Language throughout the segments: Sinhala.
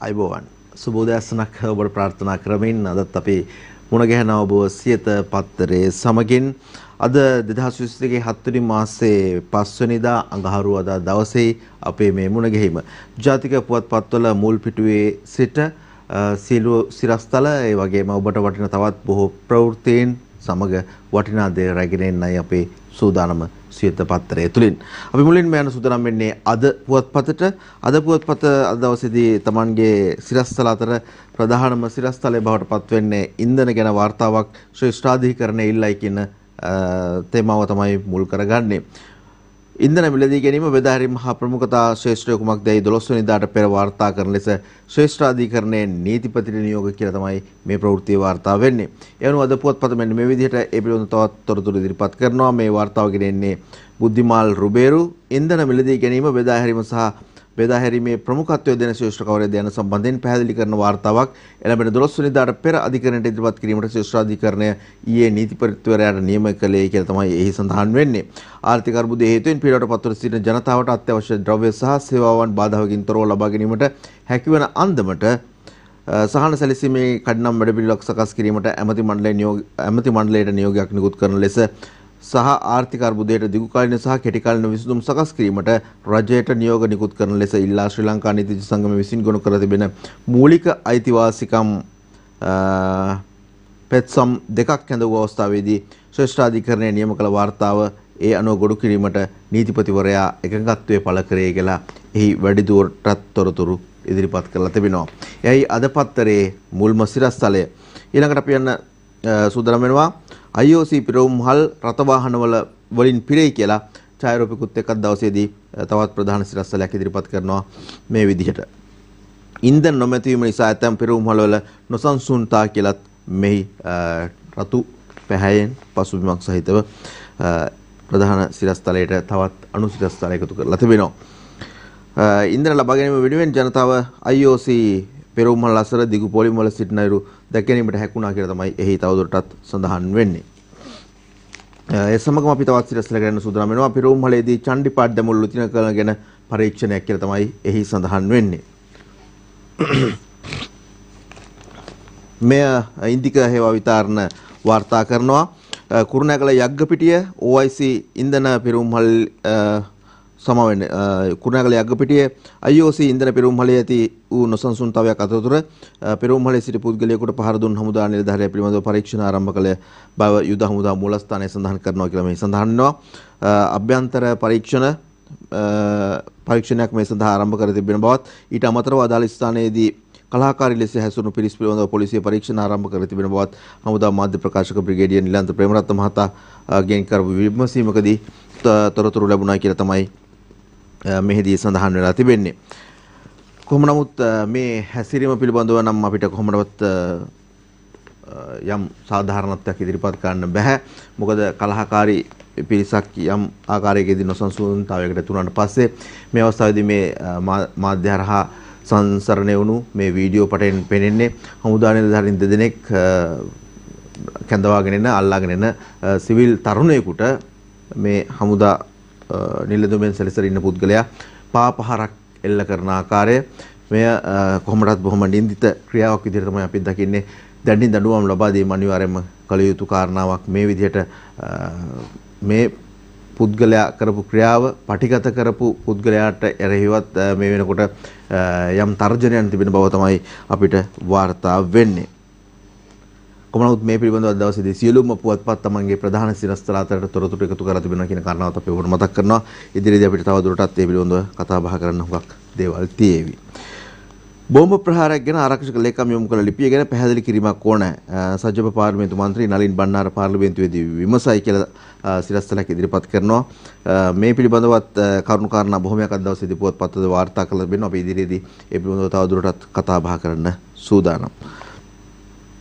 අයිබෝවන් සුබෝදෑසනක් ඔබට ප්‍රාර්ථනා කරමින් අදත් අපි මුණ ගැහෙන ඔබ සියත පත්තරේ සමගින් අද 2022 7 වෙනි මාසයේ 5 වෙනිදා අඟහරුවාදා දවසේ අපේ මේ මුණ ගැහිම ජාතික පුවත්පත්වල මුල් පිටුවේ සිට සිරස්තල ඒ වගේම ඔබට වටින තවත් බොහෝ ප්‍රවෘත්තීන් සමග වටිනා දේ රැගෙන එන්නයි අපේ සූදානම සියත පත්තරය තුලින් අපි මුලින්ම යන සූදානම් වෙන්නේ අද පුවත්පතට. අද පුවත්පත අද දවසේදී Tamanගේ සිරස්තල අතර ප්‍රධානම සිරස්තලයේ බවට පත් වෙන්නේ ඉන්ධන ගැන වාර්තාවක් ශ්‍රේෂ්ඨාධිකරණයේ ඉල්ලයි කියන තේමාව තමයි මුල් කරගන්නේ. ඉන්ධන මිලදී ගැනීම බෙදාහැරීම මහා ප්‍රමුඛතා ශ්‍රේෂ්ඨ කුමක්දයි 12 වෙනිදාට පෙර වාර්තා කරන ලෙස ශ්‍රේෂ්ඨාධිකරණයේ නීතිපති නියෝග කියලා තමයි මේ ප්‍රවෘත්තිය වාර්තා වෙන්නේ. ඒ අනුව අද පුවත්පත මෙන්න මේ විදිහට ඒ පිළිබඳව තවත් තොරතුරු ඉදිරිපත් කරනවා. මේ වාර්තාව ගෙනෙන්නේ බුද්ධිමාල් රුබේරු. ඉන්ධන මිලදී ගැනීම බෙදාහැරීම සහ බෙදාහැරීමේ ප්‍රමුඛත්වය දෙන ශ්‍රේෂ්ඨ කවරේද යන සම්බන්ධයෙන් පැහැදිලි කරන වාර්තාවක් එළඹෙන 12 වෙනිදාට පෙර අධිකරණයට ඉදිරිපත් කිරීමට ශ්‍රේෂ්ඨාධිකරණය ඊයේ නීතිපතිවරයාට නියම කළේ කියලා තමයි එහි සඳහන් වෙන්නේ. ආර්ථික අර්බුදයේ හේතුවෙන් පීඩාවට පත්ව සිටින ජනතාවට අත්‍යවශ්‍ය ද්‍රව්‍ය සහ සේවාවන් බාධාවකින් තොරව ලබා ගැනීමට හැකිවන අන්දමට සහන සැලසීමේ කඩිනම් වැඩපිළිවෙලක් සකස් කිරීමට ඇමති මණ්ඩලයට නියෝගයක් නිකුත් කරන ලෙස සහ ආර්ථික අර්බුදයට දිගුකාලීන සහ කෙටිකාලීන විසඳුම් සකස් කිරීමට රජයට නියෝග නිකුත් කරන ලෙස ඉල්ලා ශ්‍රී ලංකා නීතිඥ සංගමය විසින් ගොනු කර තිබෙන මූලික අයිතිවාසිකම් පෙත්සම් දෙකක් ඇඳවූ අවස්ථාවේදී ශ්‍රේෂ්ඨාධිකරණය නියම කළ වාර්තාව ඒ අනුව ගොඩ කිරීමට නීතිපතිවරයා එකඟත්වයේ පළ කරේ කියලා එහි වැඩිදුරටත් තොරතුරු ඉදිරිපත් කරලා තිබෙනවා. එයි අද පත්තරේ මුල්ම සිරස්තලය. ඊළඟට අපි යන සූදානම් වෙනවා IOC පිරවුම්හල් රථවාහනවල වලින් පිරෙයි කියලා ඡායාරූපිකුත් එක්ක දවසේදී තවත් ප්‍රධාන සිරස්තලයක් ඉදිරිපත් කරනවා මේ විදිහට. ඉන්ධන නොමැතිවීම නිසා ඇතැම් පිරවුම්හල් වල නොසන්සුන්තා කියලත් මෙහි රතු පැහැයෙන් පසුබිමක් සහිතව ප්‍රධාන සිරස්තලයට තවත් අනු සිරස්තල එකතු කරලා තිබෙනවා. ඉන්ධන ලබා ගැනීම වෙනුවෙන් ජනතාව IOC පෙරවුම්හල් අසර දිගු පොලිම් වල සිටින අයුරු දැක ගැනීමට හැකුණා කියලා තමයි එහි තවදුරටත් සඳහන් වෙන්නේ. ඒ සමගම අපි තවත් සිරස්තල ගන්න සූදානම් වෙනවා. පෙරවුම්හලේදී චණ්ඩිපාඩ් දැමුල් ලුතින කරන පරීක්ෂණයක් කියලා තමයි එහි සඳහන් වෙන්නේ. මෙය ඉන්දික හේවා විතරණ වාර්තා කරනවා. කුරුණෑගල යග්ගපිටිය OIC ඉන්ධන පෙරවුම්හල් සමවෙන්නේ කුරුණෑගල යග්ගපිටියේ IOC ඉන්ධන පෙරවුම්හලේ ඇති වූ නොසන්සුන්තාවයක් අතරතුර පෙරවුම්හලේ සිටි පුද්ගලයෙකුට පහර දුන් හමුදා නිලධාරියා පිළිබඳව පරීක්ෂණ ආරම්භ කළ බව යුද හමුදා මූලස්ථානයේ සඳහන් කරනවා කියලා මේ සඳහන් වෙනවා. අභ්‍යන්තර පරීක්ෂණයක් මේ සඳහා ආරම්භ කර තිබෙන බවත් ඊට අමතරව අදාළ ස්ථානයේදී කලාකාරී ලෙස හැසුණු පිරිස් පිළිබඳව පොලිසිය පරීක්ෂණ ආරම්භ කර තිබෙන බවත් හමුදා මාධ්‍ය ප්‍රකාශක බ්‍රිගේඩියර් නිලන්ත ප්‍රේමරත්න මහතා ගෙන් කරපු විමසීමකදී තොරතුරු ලැබුණා කියලා තමයි මෙහිදී සඳහන් වෙලා තිබෙන්නේ. කොහොම නමුත් මේ හැසිරීම පිළිබඳව නම් අපිට කොහොමදවත් යම් සාධාරණත්වයක් ඉදිරිපත් කරන්න බෑ. මොකද කලහකාරී පිරිසක් යම් ආකාරයකදී නොසන්සුන්තාවයකට තුනට පස්සේ මේ අවස්ථාවේදී මේ මාධ්‍ය හරහා සංසරණය වුණු මේ වීඩියෝ පටයෙන් පෙනෙන්නේ හමුදා නිලධාරීන් දෙදෙනෙක් කැඳවාගෙන එන අල්ලාගෙන එන සිවිල් තරුණයෙකුට මේ හමුදා නිලධුමෙන් සැලසර ඉන්න පුද්ගලයා පාපහරක් එල්ල කරන ආකාරය මෙය කොහොමදත් බොහොම නින්දිත ක්‍රියාවක් විදිහට තමයි අපි දකින්නේ. දැඩි දඬුවම් ලබා දීම අනිවාර්යයෙන්ම කළ යුතු කාරණාවක්. මේ විදිහට මේ පුද්ගලයා කරපු ක්‍රියාව පටිගත කරපු පුද්ගලයාට එරෙහිවත් මේ වෙනකොට යම් තර්ජනයක් තිබෙන බව තමයි අපිට වාර්තා වෙන්නේ. කොහොමද මේ පිළිබඳව දවසේදී සියලුම පුවත්පත් තමන්ගේ ප්‍රධාන සිරස්තල අතරට තොරතුරු එකතු කරලා තිබෙනවා කියන කාරණාවත් අපි ඔබට මතක් කරනවා. ඉදිරියේදී අපිට තවදුරටත් මේ පිළිබඳව කතා බහ කරන්න හුඟක් දේවල් තියෙවි. බෝම්බ ප්‍රහාරයක් ගැන ආරක්ෂක ලේකම් යොමු කළ ලිපිය ගැන පැහැදිලි කිරීමක් ඕනේ. සජ්ජප පාර්ලිමේන්තු මන්ත්‍රී නලින් බණ්ඩාර පාර්ලිමේන්තුවේදී විමසයි කියලා සිරස්තලයක් ඉදිරිපත් කරනවා. මේ පිළිබඳවත් කරුණු කාරණා බොහොමයක් අද දවසේදී පුවත්පත්වල වාර්තා කළ තිබෙනවා. අපි ඉදිරියේදී මේ පිළිබඳව තවදුරටත් කතා බහ කරන්න සූදානම්.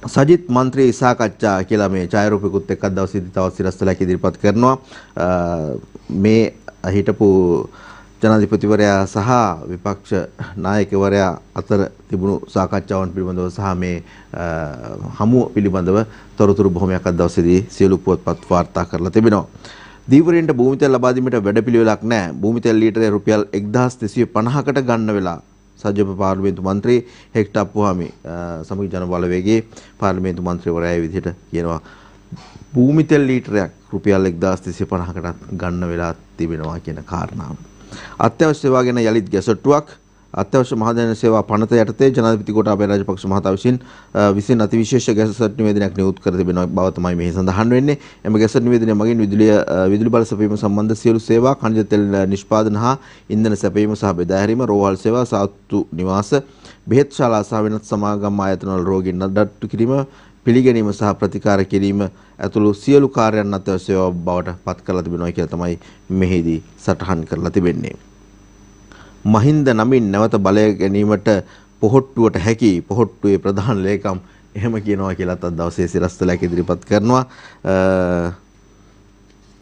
සජිත් මන්ත්‍රී සාකච්ඡා කියලා මේ ඡායාරූපිකුත් එක්ක දවසේදී තවත් සිරස්තලයක් ඉදිරිපත් කරනවා. මේ හිටපු ජනාධිපතිවරයා සහ විපක්ෂ නායකවරයා අතර තිබුණු සාකච්ඡාවන් පිළිබඳව සහ මේ හමුව පිළිබඳව තොරතුරු බොහොමයක් අද දවසේදී සියලු පුවත්පත් වාර්තා කරලා තිබෙනවා. දීවරයන්ට භූමිතෙල් ලබා දීමට වැඩපිළිවෙලක් නැහැ. භූමිතෙල් ලීටරය රුපියල් 1250කට ගන්න වෙලා සජ්ජප පාර්ලිමේන්තු මන්ත්‍රී හෙක්ටර් අප්පුහාමි සමගි ජන බලවේගයේ පාර්ලිමේන්තු මන්ත්‍රීවරයා විදිහට කියනවා භූමි තෙල් ලීටරයක් රුපියල් 1350කටත් ගන්න වෙලා තිබෙනවා කියන කාරණාව. අත්‍යවශ්‍ය සේවා ගැන යලිත් ගැසට්ටුවක් අත්‍යවශ්‍ය මහජන සේවා පනත යටතේ ජනාධිපති ගෝඨාභය රාජපක්ෂ මහතා විසින් අතිවිශේෂ ගැසට් නිවේදනයක් නිකුත් කර තිබෙනවා බව තමයි මෙහි සඳහන් වෙන්නේ. එම ගැසට් නිවේදනය මගින් විදුලි බල සැපයීම සම්බන්ධ සියලු සේවා, ඛනිජ තෙල් නිෂ්පාදන හා ඉන්ධන සැපයීම සහ බෙදා හැරීම, රෝහල් සේවා, සාත්තු නිවාස, බෙහෙත් ශාලා සහ වෙනත් සමාගම් ආයතනවල රෝගීන් නඩත්තු කිරීම, පිළිගැනීම සහ ප්‍රතිකාර කිරීම ඇතුළු සියලු කාර්යයන් අත්‍යවශ්‍ය බවට පත් කරලා තිබෙනවා කියලා තමයි මෙහිදී සටහන් කරලා තිබෙන්නේ. මහින්ද නමින් නැවත බලය ගැනීමට පොහොට්ටුවට හැකි පොහොට්ටුවේ ප්‍රධාන ලේකම් එහෙම කියනවා කියලා අද දවසේ සිරස්තලයක් ඉදිරිපත් කරනවා.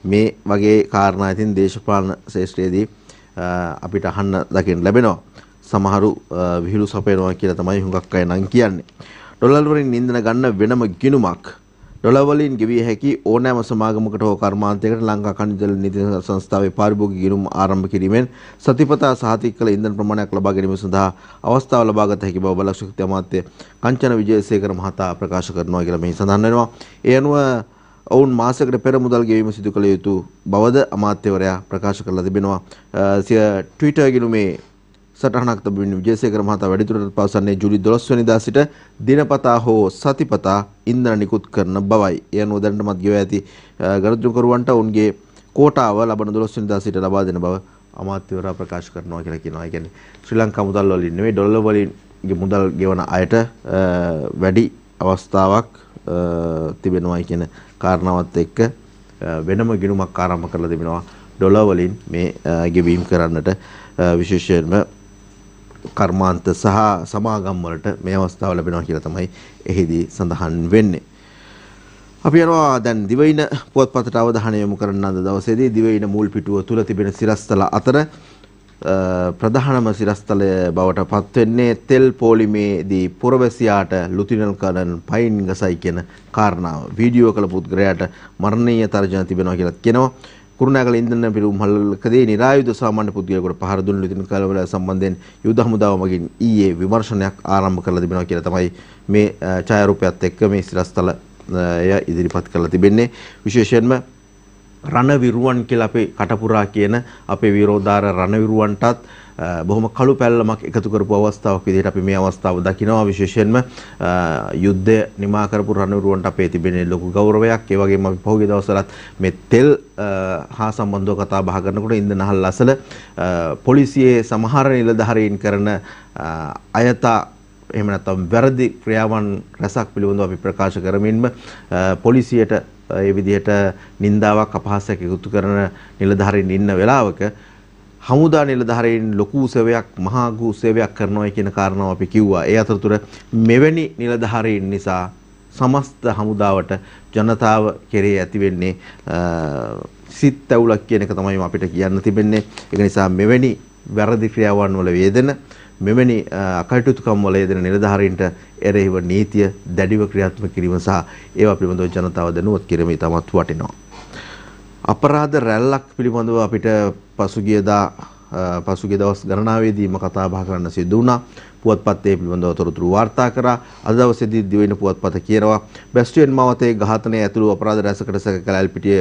මේ වගේ කාරණා ඉතින් දේශපාලන ශාස්ත්‍රයේදී අපිට අහන්න දකින්න ලැබෙනවා. සමහරු විහිළු සපයනවා කියලා තමයි හුඟක් අය නම් කියන්නේ. ඩොලර් වලින් ඉන්ධන ගන්න වෙනම ගිණුමක් ඩොලර් වලින් ගෙවිය හැකි ඕනෑම සමාගමකට හෝ කර්මාන්තයකට ලංකා ඛනිජ නීති සංස්ථාවේ පාරිභෝගික ගිණුම් ආරම්භ කිරීමෙන් සතිපතා සහතික කළ ඉන්ධන ප්‍රමාණයක් ලබා ගැනීම සඳහා අවස්ථාව ලබා ගත හැකි බව බලශක්ති අමාත්‍ය කංචන විජේසේකර මහතා ප්‍රකාශ කරනවා කියලා මෙහි සඳහන් වෙනවා. ඒ අනුව ඔවුන් මාසයකට පෙර මුදල් ගෙවීම සිදු කළ යුතු බවද අමාත්‍යවරයා ප්‍රකාශ කරලා තිබෙනවා. ට්විටර් ගිණුමේ සටහනක් තබමින් විජේසේකර මහතා වැඩිදුරටත් පවසන්නේ ජූලි 12 වෙනිදා සිට දිනපතා හෝ සතිපතා ඉන්ධන නිකුත් කරන බවයි. ඒ අනුව දැනටමත් ගෙව ඇති ගණතුකරුවන්ට උන්ගේ කෝටාව ලබන 12 වෙනිදා සිට ලබා දෙන බව අමාත්‍යවරයා ප්‍රකාශ කරනවා කියලා කියනවා. ඒ කියන්නේ ශ්‍රී ලංකා මුදල් වලින් නෙවෙයි ඩොලර් වලින් මුදල් ගෙවන අයට වැඩි අවස්ථාවක් තිබෙනවා කියන කාරණාවත් එක්ක වෙනම ගිණුමක් ආරම්භ කරලා තිබෙනවා ඩොලර් වලින් මේ ගෙවීම් කරන්නට විශේෂයෙන්ම කර්මාන්ත සහ සමාගම් වලට මේ අවස්ථාව ලැබෙනවා කියලා තමයි එහිදී සඳහන් වෙන්නේ. අපි යනවා දැන් දිවයින පුවත්පතට අවධානය යොමු කරන අද දවසේදී දිවයින මුල් පිටුව තුල තිබෙන සිරස්තල අතර ප්‍රධානම සිරස්තලය බවට පත් වෙන්නේ තෙල් පොලිමේදී පුරවැසියාට ලුතිනල් කරන පයින් ගසයි කියන කාරණාව. වීඩියෝ කළ පුද්ගලයාට මරණීය තර්ජන තිබෙනවා කියලා කියනවා. කුරුණෑගල ඉන්ධන පිරුම්හලකදී නිරායුධ සාමාන්‍ය පුද්ගලයෙකුට පහර දුන් ලුතිනල් කලවල සම්බන්ධයෙන් යුද හමුදාව මගින් ඊයේ විමර්ශනයක් ආරම්භ කරලා තිබෙනවා කියලා තමයි මේ ඡායාරූපයත් එක්ක මේ සිරස්තල ඉදිරිපත් කරලා තිබෙන්නේ. විශේෂයෙන්ම රණවිරුවන් කියලා අපේ කටපුරා කියන අපේ විරෝධාර රණවිරුවන්ටත් බොහොම කළු පැල්ලමක් එකතු කරපු අවස්ථාවක් විදිහට අපි මේ අවස්ථාව දකිනවා. විශේෂයෙන්ම යුද්ධය නිමා කරපු රණවිරුවන්ට අපේ තිබෙන ලොකු ගෞරවයක්. ඒ වගේම අපි පහුගිය දවස්වලත් මේ තෙල් හා සම්බන්ධව කතා බහ කරනකොට ඉන්ධන හල් අසල පොලිසියේ සමහර නිලධාරීන් කරන අයථා එහෙම නැත්නම් වැරදි ක්‍රියාවන් රැසක් පිළිබඳව අපි ප්‍රකාශ කරමින්ම පොලිසියට ඒ විදිහට නින්දාවක් අපහාසයක් එකතු කරන නිලධාරීන් ඉන්න වෙලාවක හමුදා නිලධාරීන් ලොකු සේවයක් මහා ගු සේවයක් කරනවා කියන කාරණාව අපි කිව්වා. ඒ අතරතුර මෙවැනි නිලධාරීන් නිසා සමස්ත හමුදාවට ජනතාව කෙරේ ඇති වෙන්නේ සිත් ඇවුලක් කියන එක තමයි අපිට කියන්න තිබෙන්නේ. ඒක නිසා මෙවැනි වැරදි ක්‍රියාවන් වල වේදන මෙවැනි අකටයුතුකම් වල යෙදෙන නිලධාරීන්ට එරෙහිව නීතිය දැඩිව ක්‍රියාත්මක කිරීම සහ ඒවා පිළිබඳව ජනතාව දැනුවත් කිරීම ඉතාමත් වටිනවා. අපරාධ රැල්ලක් පිළිබඳව අපිට පසුගිය දවස් ගණනාවේදීම කතා බහ කරන්න සිදු වුණා. පුවත්පතේ පිළිබඳව තොරතුරු වාර්තා කරා. අද දවසේදී දිවයින පුවත්පත කියනවා බැස්ටියන් මාවතේ ඝාතනය ඇතුළු අපරාධ රැසකට සැක කළ ඇල්පිටිය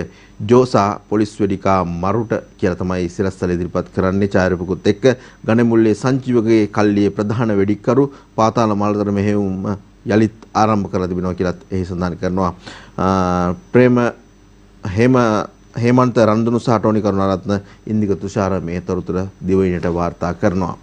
ජෝසා පොලිස් වෙදිකා මරුට කියලා තමයි සිරස්තල ඉදිරිපත් කරන්නේ. ඡායාරූපකුත් එක්ක ගණමුල්ලේ සංජීවගේ කල්ලියේ ප්‍රධාන වෙදිකරු පාතාල මාලතර මෙහෙයුම් යලිත් ආරම්භ කරලා තිබෙනවා කියලාත් එහි සඳහන් කරනවා. ප්‍රේම හේමන්ත රන්දුණු සහ ටෝනි කරුණාරත්න ඉන්දික තුෂාර මේ තොරතුර දිවයිනට වාර්තා කරනවා.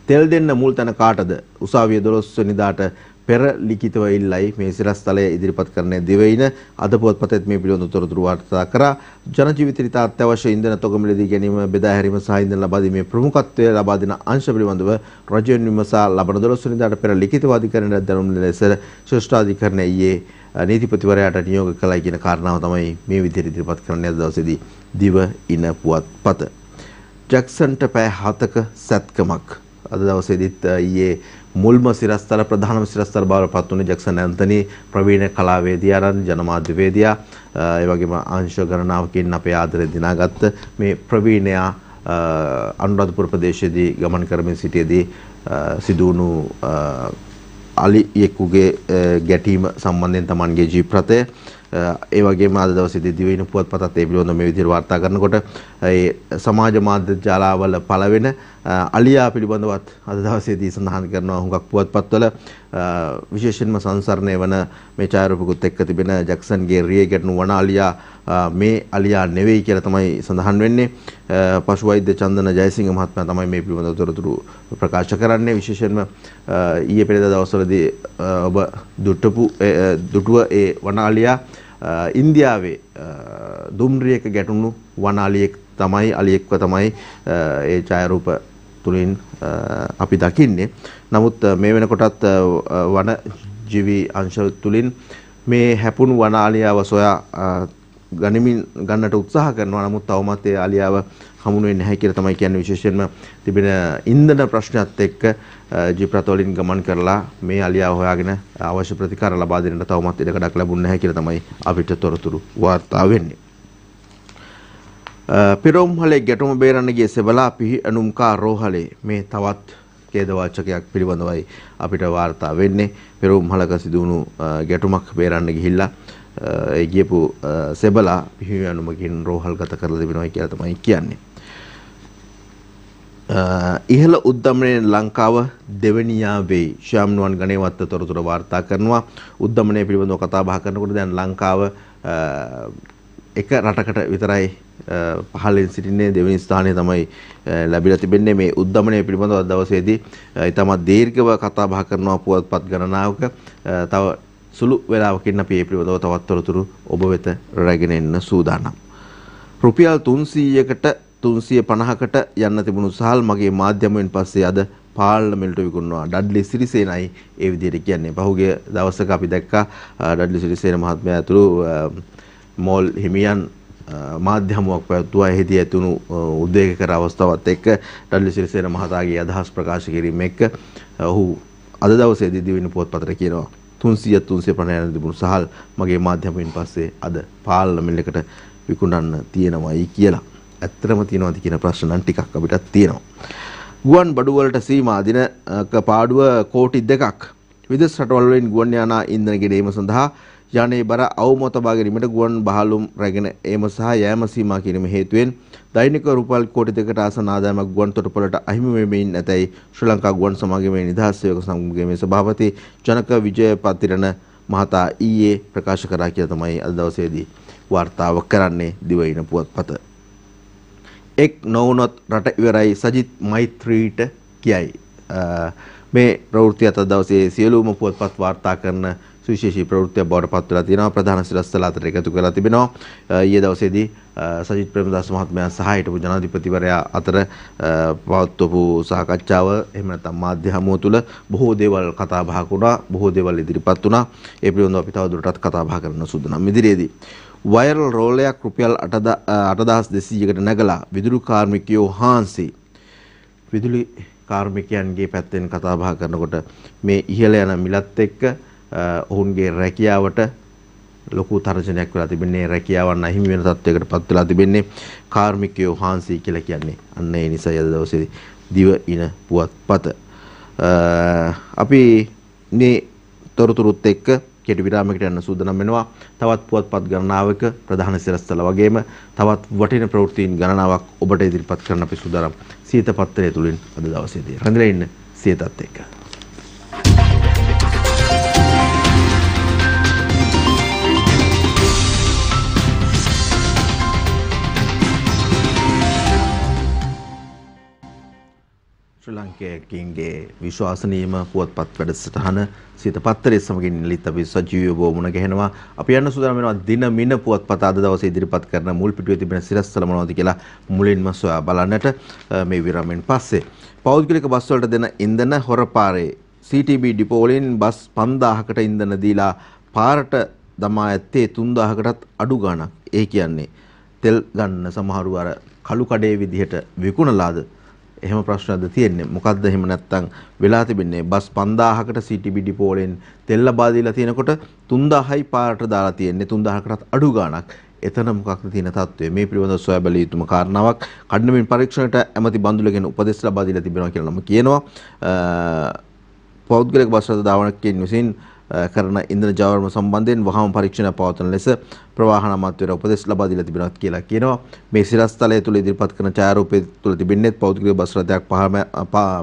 තෙල් දෙන්න මුල් තැන කාටද? උසාවිය 12 වෙනිදාට පෙර ලිඛිතව ඉල්ලයි මේ සිරස්තලය ඉදිරිපත් කරන්නේ දිවයින. අද පුවත්පතෙත් මේ පිළිබඳව තොරතුරු වාර්තා කරා. ජන ජීවිතයට අත්‍යවශ්‍ය ඉන්ධන තොග මිලදී ගැනීම, බෙදා හැරීම සහ ඉන්ධන ලබා දීමේ ප්‍රමුඛත්වය ලබා දෙන අංශ පිළිබඳව රජයෙන් විමසා ලබන 12 වෙනිදාට පෙර ලිඛිතව අධිකරණයට දැනුම් ලෙස ශ්‍රේෂ්ඨාධිකරණය ඊයේ නීතිපතිවරයාට නියෝග කළයි කියන කාරණාව තමයි මේ විදිහට ඉදිරිපත් කරන්නේ අද දවසේදී දිවයින පුවත්පත. ජැක්සන්ට පැය 7ක සැත්කමක් අද දවසේදීත් ඊයේ මුල්ම සිරස්තල ප්‍රධානම සිරස්තල බවට පත් වුණේ ජැක්සන් ඇන්තනි ප්‍රවීණ කලාවේදියාරන් ජනමාධ්‍යවේදියා ඒ වගේම අංශ ගණනාවකින් අපේ ආදරය දිනාගත්ත මේ ප්‍රවීණයා අනුරාධපුර ප්‍රදේශයේදී ගමන් කරමින් සිටියේදී සිදු වුණු අලි යෙකුගේ ගැටීම සම්බන්ධයෙන් Tamanගේ ජීප් රථය ඒ වගේම අද දවසේදී දිවයින පුවත්පතත් ඒ පිළිබඳව මේ විදිහට වාර්තා කරනකොට ඒ සමාජ මාධ්‍ය ජාලාවල පළවෙන අලියා පිළිබඳවත් අද දවසේදී සඳහන් කරනවා හුඟක් පුවත්පත්වල විශේෂයෙන්ම සංසරණය වන මේ ඡායාරූපකුත් එක්ක තිබෙන ජැක්සන්ගේ රියේ ගැටුණු වන අලියා මේ අලියා නෙවෙයි කියලා තමයි සඳහන් වෙන්නේ. පශු වෛද්‍ය චන්දන ජයසිංහ මහත්මයා තමයි මේ පිළිබඳව තොරතුරු ප්‍රකාශ කරන්නේ. විශේෂයෙන්ම ඊයේ පෙරේදා දවස්වලදී ඔබ දුටුව ඒ වන අලියා ඉන්දියාවේ දුම්රියක ගැටුණු වන අලියෙක් තමයි අලියෙක්ව තමයි ඒ ඡායාරූප තුලින් අපි දකින්නේ. නමුත් මේ වෙනකොටත් වන ජීවි අංශ තුලින් මේ හැපුණු වන අලියාව සොයා ගන්නට උත්සාහ කරනවා. නමුත් තවමත් ඒ අලියාව හමු වෙන්නේ නැහැ කියලා තමයි කියන්නේ. විශේෂයෙන්ම තිබෙන ඉන්ධන ප්‍රශ්නයත් එක්ක ජීප් රථ වලින් ගමන් කරලා මේ අලියාව හොයාගෙන අවශ්‍ය ප්‍රතිකාර ලබා දෙන්නට තවමත් ඉඩකඩක් ලැබුණ නැහැ කියලා තමයි අපිට තොරතුරු වාර්තා වෙන්නේ. පිරොම්හලේ ගැටුම බේරන්න ගිය සෙබලා පිහි අනුම්කා රෝහලේ මේ තවත් ඛේදවාචකයක් පිළිබඳවයි අපිට වාර්තා වෙන්නේ. පිරොම්හලක සිදු වුණු ගැටුමක් බේරන්න ගිහිල්ලා ඒ ගියපු සෙබලා පිහි අනුමකින් රෝහල්ගත කරලා තිබෙනවා කියලා තමයි කියන්නේ. ඉහළ උද්දමනයේ ලංකාව දෙවනියා වෙයි. ශාම්නුවන් ගණේවත්ත තොරතුරු වාර්තා කරනවා. උද්දමනය පිළිබඳව කතා බහ කරනකොට දැන් ලංකාව එක රටකට විතරයි පහළින් සිටින්නේ. දෙවෙනි ස්ථානය තමයි ලැබිලා තිබෙන්නේ. මේ උද්දමනය පිළිබඳව අද දවසේදී ඊටමත් දීර්ඝව කතා බහ කරනවා පුවත්පත් ගණනාවක. තව සුළු වේලාවකින් අපි මේ පිළිබඳව තවත් තොරතුරු ඔබ වෙත රැගෙන එන්න සූදානම්. රුපියල් 300කට 350කට යන්න තිබුණු සහල් මගේ මාධ්‍යමයෙන් පස්සේ අද පාර්ලිමේන්තුවට විකුණනවා. ඩඩ්ලි සිරිසේනයි ඒ විදිහට කියන්නේ. පහුගිය දවසක අපි දැක්කා ඩඩ්ලි සිරිසේන මහත්මයා ඇතුළු මෝල් හිමියන් මාධ්‍ය හමුවක් පැවැත්වුවා. එහිදී ඇතුණු උද්වේගකර අවස්ථාවත් එක්ක ඩඩ්ලි සිරිසේන මහතාගේ අදහස් ප්‍රකාශ කිරීම එක්ක ඔහු අද දවසේදී දිවින පුවත්පතට කියනවා 350 යන තිබුණු සහල් මගේ මාධ්‍යමයෙන් පස්සේ අද පාර්ලිමේන්තුවකට විකුණන්න තියෙනවායි කියලා. ඇත්තටම තියෙනවද කියන ප්‍රශ්න නම් ටිකක් අපිටත් තියෙනවා. ගුවන් බඩු වලට සීමා දිනක පාඩුව කෝටි 2ක් විදේශ රටවල් වලින් ගුවන් යාන ඉන්ධන ගෙනීම සඳහා යන්නේ බර අවම තබා ගැනීමට ගුවන් බහලුම් රැගෙන ඒම සහ යෑම සීමා කිරීම හේතුවෙන් දෛනික රුපියල් කෝටි 2කට ආසන්න ආදායමක් ගුවන් තොටුපළට අහිමි වෙමින් නැතයි ශ්‍රී ලංකා ගුවන් සමාගමේ නිදහස් සේවක සංගමයේ සභාපති ජනක විජය පතිරණ මහතා ඊයේ ප්‍රකාශ කරා කියලා තමයි අද දවසේදී වාර්තාව කරන්නේ දිවයින පුවත්පත. එක් නොවුනොත් රට ඉවරයි සජිත් මෛත්‍රීට කියයි. මේ ප්‍රවෘත්තිය අද දවසේ සියලුම පුවත්පත් වාර්තා කරන සුවිශේෂී ප්‍රවෘත්තියක් බවට පත් වෙලා තියෙනවා. ප්‍රධාන සිරස්තල අතර එකතු කරලා තිබෙනවා. ඊයේ දවසේදී සජිත් ප්‍රේමදාස මහත්මයා සහ හිටපු ජනාධිපතිවරයා අතර පවත්වපු සාකච්ඡාව එහෙම නැත්නම් මාධ්‍ය හමුව තුළ බොහෝ දේවල් කතා බහක් වුණා. බොහෝ දේවල් ඉදිරිපත් වුණා. ඒ පිළිබඳව අපි තවදුරටත් කතා බහ කරන්න සූදානම්. ඉදිරියේදී වයිරල් රෝලයක් රුපියල් 8200කට නැගලා විදුලි කාර්මිකයෝ හාන්සි. විදුලි කාර්මිකයන්ගේ පැත්තෙන් කතා බහ කරනකොට මේ ඉහළ යන මිලත් එක්ක ඔවුන්ගේ රැකියාවට ලොකු තර්ජනයක් වෙලා තිබෙන්නේ. රැකියාවන් අහිමි වෙන තත්යකට පත් වෙලා තිබෙන්නේ. කාර්මිකයෝ හාන්සි කියලා කියන්නේ අන්න ඒ නිසා අද දවසේ දිව ඉන පුවත්පත. අපි මේ තොරතුරුත් එක්ක කෙටි විරාමයකට යන්න සූදානම් වෙනවා. තවත් පුවත්පත් ගණනාවක ප්‍රධාන සිරස්තල වගේම තවත් වටින ප්‍රවෘත්තීන් ගණනාවක් ඔබට ඉදිරිපත් කරන්න අපි සූදානම්. සීත පත්‍රය තුලින් අද දවසේදී රැඳිලා ඉන්න සියතත් එක්ක. ශ්‍රී ලංකේකින්ගේ විශ්වාසනීයම පුවත්පත් වැඩසටහන සිත පත්තරේ සමගින් නිලිත් අපි සජීවීව මුණ ගැහෙනවා. අපි යන්න සූදානම් වෙනවා දින මින පුවත්පත අද දවසේ ඉදිරිපත් කරන මුල් පිටුවේ තිබෙන සිරස්තල මොනවද කියලා මුලින්ම සොයා බලන්නට මේ විරාමයෙන් පස්සේ පෞද්ගලික බස් වලට දෙන ඉන්ධන හොරපාරේ CTB ඩිපෝ වලින් බස් 5000කට ඉන්ධන දීලා පාරට දමා ඇත්තේ 3000කටත් අඩු ගණක්. ඒ කියන්නේ තෙල් ගන්න සමහරු අර කළු කඩේ විදිහට විකුණලාද? එහෙම ප්‍රශ්නක්ද තියෙන්නේ? මොකද්ද එහෙම නැත්තම් වෙලා තිබෙන්නේ? බස් 5000කට CTB ඩිපෝ වලින් තෙල් ලබා දීලා තියෙනකොට 3000යි පාරට දාලා තියෙන්නේ 3000කටත් අඩු ගාණක්. එතන මොකක්ද තියෙන තත්ත්වය මේ පිළිබඳව සොයා බැලිය යුතුම කාරණාවක්. කඩිනමින් පරීක්ෂණයට ඇමති බන්දුලගෙන් උපදෙස් ලබා දීලා තිබෙනවා කියලා නම් කියනවා. පෞද්ගලික බස් රථ ධාවනකයන් විසින් කරන ඉන්ධන ජාවාරම සම්බන්ධයෙන් වහාම පරීක්ෂණ පවත්වන ලෙස ප්‍රවාහන අමාත්‍යවරයා උපදෙස් ලබා දීලා තිබෙනවා කියලා කියනවා. මේ සිරස්තලය තුල ඉදිරිපත් කරන ඡායාරූපය තුල තිබෙන්නේ පෞද්ගලික බස් රථයක්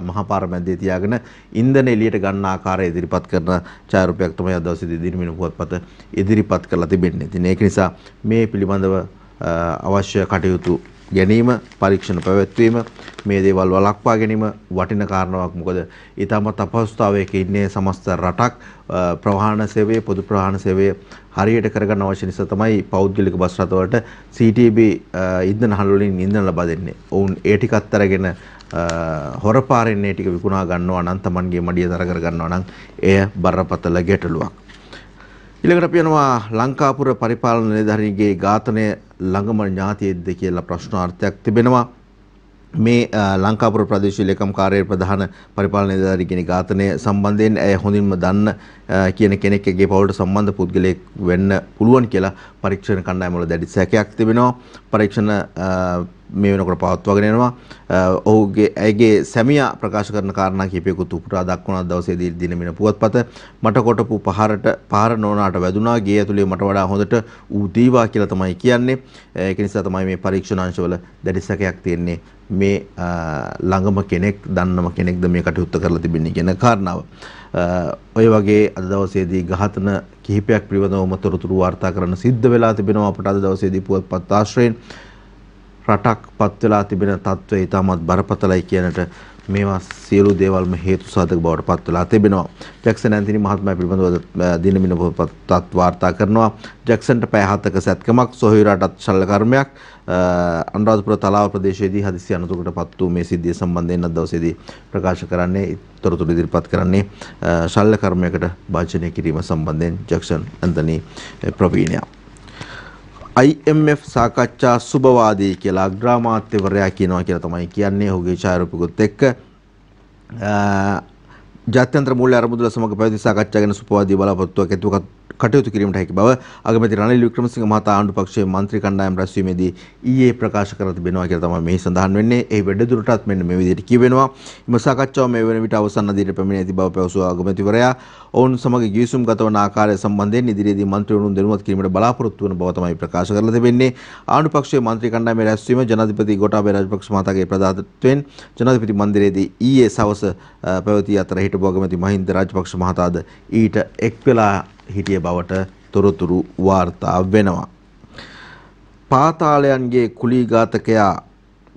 මහා පාර මැදේ තියාගෙන ඉන්ධන එළියට ගන්න ආකාරය ඉදිරිපත් කරන ඡායාරූපයක් තමයි අද දවසේදී දිනමින පුවත්පත ඉදිරිපත් කරලා තිබෙන්නේ. ඉතින් ඒක නිසා මේ පිළිබඳව අවශ්‍ය කටයුතු ගැනීම පරීක්ෂණ පැවැත්වීම මේ දේවල් වළක්වා ගැනීම වටින කාරණාවක්. මොකද ඊටමත් අපහසුතාවයක ඉන්නේ සමස්ත රටක් ප්‍රවාහන සේවය පොදු ප්‍රවාහන සේවය හරියට කරගන්න අවශ්‍ය නිසා තමයි පෞද්ගලික බස් රථවලට CTB ඉන්ධන හල් වලින් ඉන්ධන ලබා දෙන්නේ. ඔවුන් ඒ ටිකත් අරගෙන හොරපාරෙන් ඒ ටික විකුණා ගන්නවා නම් Tamanගේ මඩිය දර කර ගන්නවා නම් එය බරපතල ගැටලුවක්. ඊළඟට අපි යනවා ලංකාපුර පරිපාලන නිලධාරීගේ ඝාතනය ළඟම ඥාතියෙක්ද කියලා ප්‍රශ්නාර්ථයක් තිබෙනවා. මේ ලංකාපුර ප්‍රදේශීය ලේකම් කාර්යාලයේ ප්‍රධාන පරිපාලන නිලධාරීගේ ඝාතනය සම්බන්ධයෙන් ඇය හොඳින්ම දන්න කියන කෙනෙක්ගේ පවුලට සම්බන්ධ පුද්ගලයෙක් වෙන්න පුළුවන් කියලා පරීක්ෂණ කණ්ඩායම වල දැඩි සැකයක් තිබෙනවා. පරීක්ෂණ මේ වෙනකොට පවත්වාගෙන යනවා. ඇයගේ සැමියා ප්‍රකාශ කරන කාරණා කිහිපයකුත් උපුටා දක්වන දවසේදී දිනමින පුවත්පත මට කොටපු පහර නෝනාට වැදුනා. ගේ ඇතුලේ මට වඩා හොඳට ඌ දීවා කියලා තමයි කියන්නේ. ඒක නිසා තමයි මේ පරීක්ෂණ අංශවල දැඩි සැකයක් තියෙන්නේ. මේ ළඟම කෙනෙක් දන්නම කෙනෙක්ද මේ කටයුත්ත කරලා තිබෙන්නේ කියන කාරණාව. ඔය වගේ අද දවසේදී ඝාතන කිහිපයක් පිළිබඳවම තොරතුරු වාර්තා කරන්න සිද්ධ වෙලා තිබෙනවා අපට අද දවසේදී පුවත්පත් ආශ්‍රයෙන්. රටක් පත් වෙලා තිබෙන තත්ත්වය ඉතාමත් බරපතලයි කියනට මේවා සියලු දේවල්ම හේතු සාධක බවට පත් වෙලා තිබෙනවා. ජැක්සන් ඇන්තනි මහත්මයා පිළිබඳව දිනමින පුවත්පත් වාර්තා කරනවා. ජැක්සන්ට පැය 7ක සැත්කමක් සොහොයුරටත් ශල්‍ය කර්මයක් අනුරාධපුර තලාව ප්‍රදේශයේදී හදිසි අනතුරකට පත් වූ මේ සිද්ධිය සම්බන්ධයෙන් අද දවසේදී ප්‍රකාශ කරන්නේ තොරතුරු ඉදිරිපත් කරන්නේ ශල්‍ය කර්මයකට භාජනය කිරීම සම්බන්ධයෙන් ජැක්සන් ඇන්තනි ප්‍රවීණයා. IMF සාකච්ඡා සුබවාදී කියලා අග්‍රාමාත්‍යවරයා කියනවා කියලා තමයි කියන්නේ. ඔහුගේ ඡායාරූපිකුත් එක්ක ජාත්‍යන්තර මූල්‍ය අරමුදල සමග පැවති සාකච්ඡා ගැන සුබවාදී බලාපොරොත්තුවක් ඇතුව කටයුතු කිරීමට හැකි බව අගමැති රනිල් වික්‍රමසිංහ මහතා ආණ්ඩු පක්ෂයේ මන්ත්‍රී කණ්ඩායම් රැස්වීමේදී ඊයේ ප්‍රකාශ කර තිබෙනවා කියලා තමයි මේ සඳහන් වෙන්නේ. ඒ වැඩිදුරටත් මෙන්න මේ විදිහට කියවෙනවා. එම සාකච්ඡාව මේ වෙන විට අවසන් අදියට පැමිණ ඇති බව පැවසුවා අගමැතිවරයා. ඔවුන් සමග ගිවිසුම් ගතවන ආකාරය සම්බන්ධයෙන් ඉදිරියේදී මන්ත්‍රීවරුන් දැනුවත් කිරීමට බලාපොරොත්තු වන බව තමයි ප්‍රකාශ කරලා තිබෙන්නේ. ආණ්ඩු පක්ෂයේ මන්ත්‍රී කණ්ඩායමේ රැස්වීම ජනාධිපති ගෝඨාභය රාජපක්ෂ මහතාගේ ප්‍රධානත්වයෙන් ජනාධිපති මන්දිරයේදී ඊයේ සවස පැවති අතර හිටපු අගමැති මහින්ද රාජපක්ෂ මහතාද ඊට එක් වෙලා හිටිය බවට තොරතුරු වාර්තා වෙනවා. පාතාලයන්ගේ කුලී ඝාතකයා